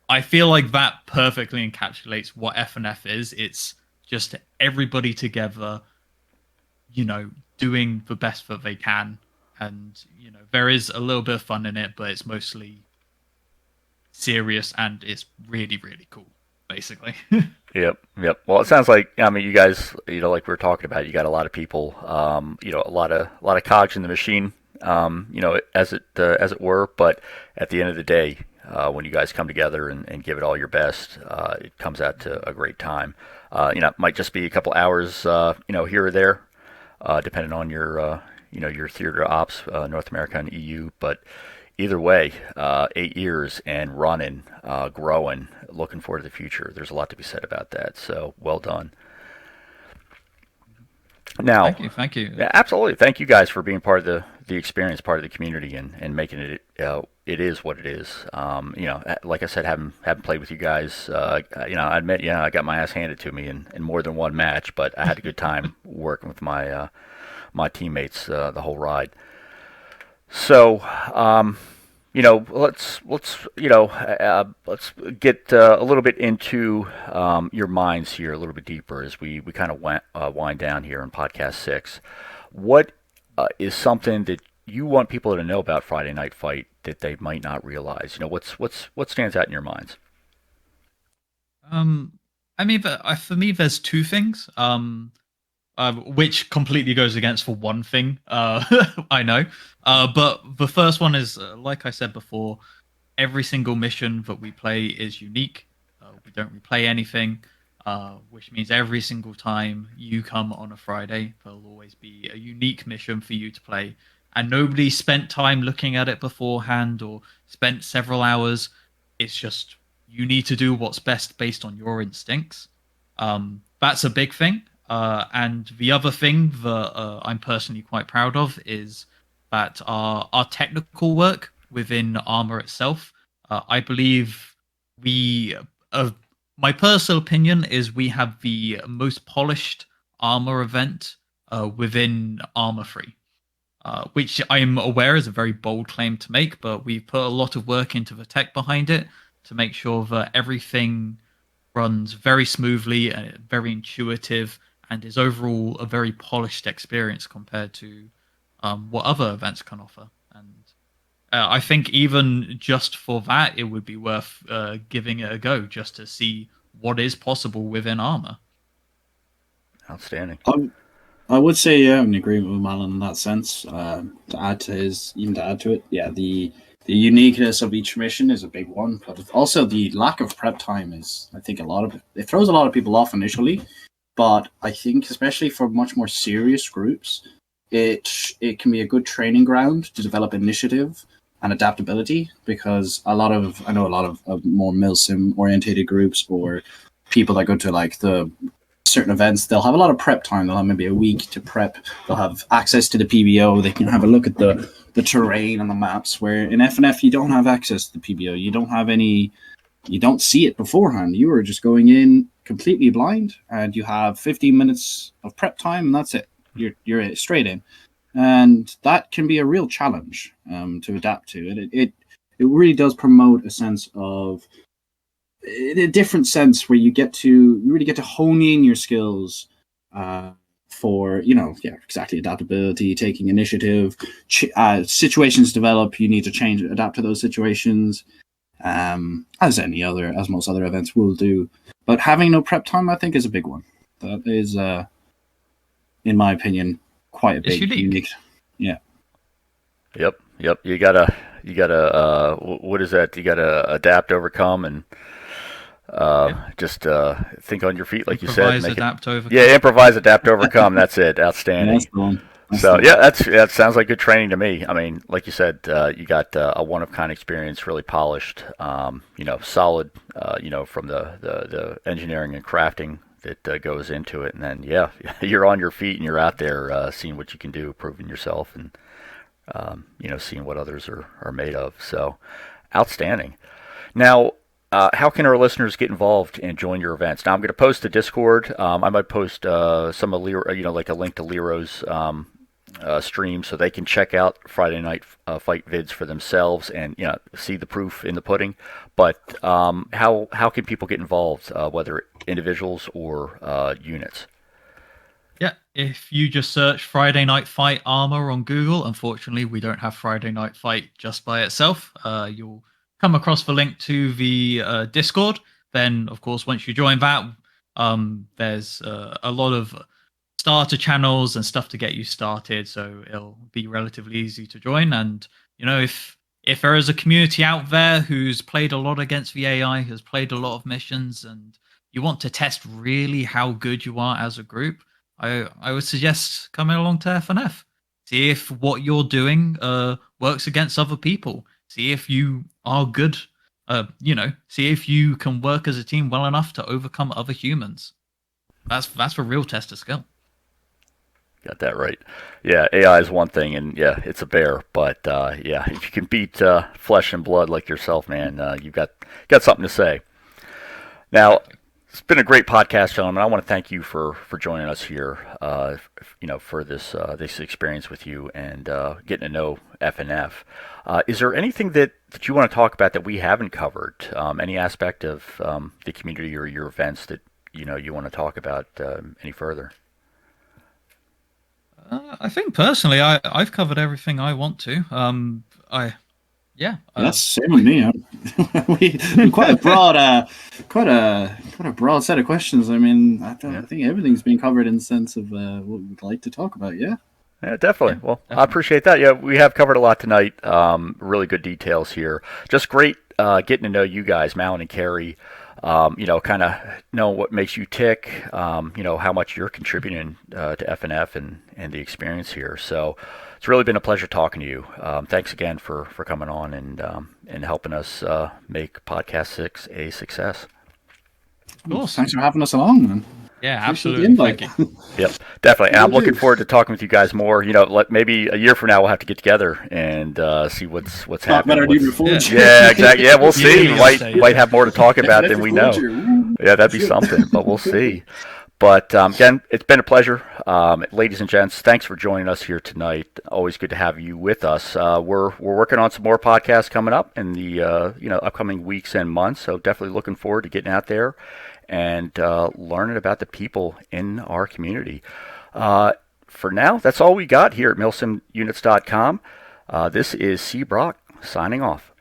I feel like that perfectly encapsulates what FNF is. It's just everybody together, doing the best that they can. And, there is a little bit of fun in it, but it's mostly serious and it's really, really cool, basically. Yep. Well, it sounds like, I mean, you guys, like we were talking about, you got a lot of people, a lot of cogs in the machine, as it were. But at the end of the day, when you guys come together and give it all your best, it comes out to a great time. It might just be a couple hours, here or there, depending on your theater ops, North America and EU, but either way, 8 years and running, growing, looking forward to the future. There's a lot to be said about that. So well done. Now, Thank you. Yeah, absolutely. Thank you guys for being part of the experience, part of the community, and making it it is what it is. Like I said, having played with you guys, I admit, I got my ass handed to me in more than one match, but I had a good time working with my my teammates the whole ride. So, let's get a little bit into your minds here a little bit deeper as we kind of wind down here in podcast 6. What is something that you want people to know about Friday Night Fight that they might not realize? What stands out in your minds? I mean, for me, there's two things. Which completely goes against for one thing, I know. But the first one is, like I said before, every single mission that we play is unique. We don't replay anything, which means every single time you come on a Friday, there'll always be a unique mission for you to play. And nobody spent time looking at it beforehand or spent several hours. It's just you need to do what's best based on your instincts. That's a big thing. And the other thing that I'm personally quite proud of is that our technical work within Arma itself, I believe my personal opinion is we have the most polished Arma event within Arma 3, which I'm aware is a very bold claim to make, but we've put a lot of work into the tech behind it to make sure that everything runs very smoothly and very intuitive, and is overall a very polished experience compared to what other events can offer. And I think even just for that, it would be worth giving it a go just to see what is possible within Arma. Outstanding. I would say, yeah, I'm in agreement with Mallen in that sense. To add to it, yeah, the uniqueness of each mission is a big one, but also the lack of prep time is, I think, it throws a lot of people off initially. But I think, especially for much more serious groups, it can be a good training ground to develop initiative and adaptability. Because I know a lot of more Milsim orientated groups or people that go to like the certain events, they'll have a lot of prep time. They'll have maybe a week to prep. They'll have access to the PBO. They can have a look at the terrain on the maps. Where in FNF you don't have access to the PBO. You don't see it beforehand. You are just going in completely blind, and you have 15 minutes of prep time, and that's it. You're straight in, and that can be a real challenge to adapt to. And it really does promote a sense of a different sense where you really get to hone in your skills for exactly adaptability, taking initiative. Situations develop, you need to adapt to those situations. As most other events will do. But having no prep time, I think, is a big one. That is, in my opinion, quite a big unique. Yeah. Yep. You gotta. What is that? You gotta adapt, overcome, and just think on your feet, like improvise, you said. Overcome. Yeah, improvise, adapt, overcome. That's it. Outstanding. That's the one. So yeah, that sounds like good training to me. I mean, like you said, you got a one-of-kind experience, really polished, solid, from the engineering and crafting that goes into it, and then you're on your feet and you're out there seeing what you can do, proving yourself, and seeing what others are made of. So outstanding. Now, how can our listeners get involved and join your events? Now, I'm going to post to Discord. I might post some of Lero, like a link to Lero's stream so they can check out Friday Night Fight vids for themselves and see the proof in the pudding. But how can people get involved, whether individuals or units? Yeah, if you just search Friday Night Fight Arma on Google, unfortunately, we don't have Friday Night Fight just by itself. You'll come across the link to the Discord. Then, of course, once you join that, there's a lot of starter channels and stuff to get you started. So it'll be relatively easy to join. And, if there is a community out there who's played a lot against the AI, has played a lot of missions, and you want to test really how good you are as a group, I would suggest coming along to FNF. See if what you're doing works against other people. See if you are good. See if you can work as a team well enough to overcome other humans. That's a real test of skill. Got that right. Yeah, AI is one thing, and yeah, it's a bear. But if you can beat flesh and blood like yourself, man, you've got something to say. Now, it's been a great podcast, gentlemen. I want to thank you for joining us here. For this experience with you and getting to know FNF. Is there anything that you want to talk about that we haven't covered? Any aspect of the community or your events that you want to talk about any further? I think personally, I've covered everything I want to. That's same with me. We quite a broad set of questions. I mean, I think everything's been covered in the sense of what we'd like to talk about. Yeah. Yeah, definitely. Well, definitely. I appreciate that. Yeah, we have covered a lot tonight. Really good details here. Just great getting to know you guys, Mallen and Kerey. Kind of know what makes you tick. How much you're contributing to FNF and the experience here. So it's really been a pleasure talking to you. Thanks again for coming on and helping us make Podcast 6 a success. Of course. Thanks for having us along, man. Yeah, absolutely. Thank you. Yep, definitely. And I'm looking forward to talking with you guys more. Maybe a year from now we'll have to get together and see what's happening. Yeah, exactly. Yeah, we'll see. Might have more to talk about than we know. Yeah, that'd be something, but we'll see. But again, it's been a pleasure. Ladies and gents, thanks for joining us here tonight. Always good to have you with us. We're working on some more podcasts coming up in the upcoming weeks and months, so definitely looking forward to getting out there and learning about the people in our community. For now, that's all we got here at milsimunits.com. This is C.Brock signing off.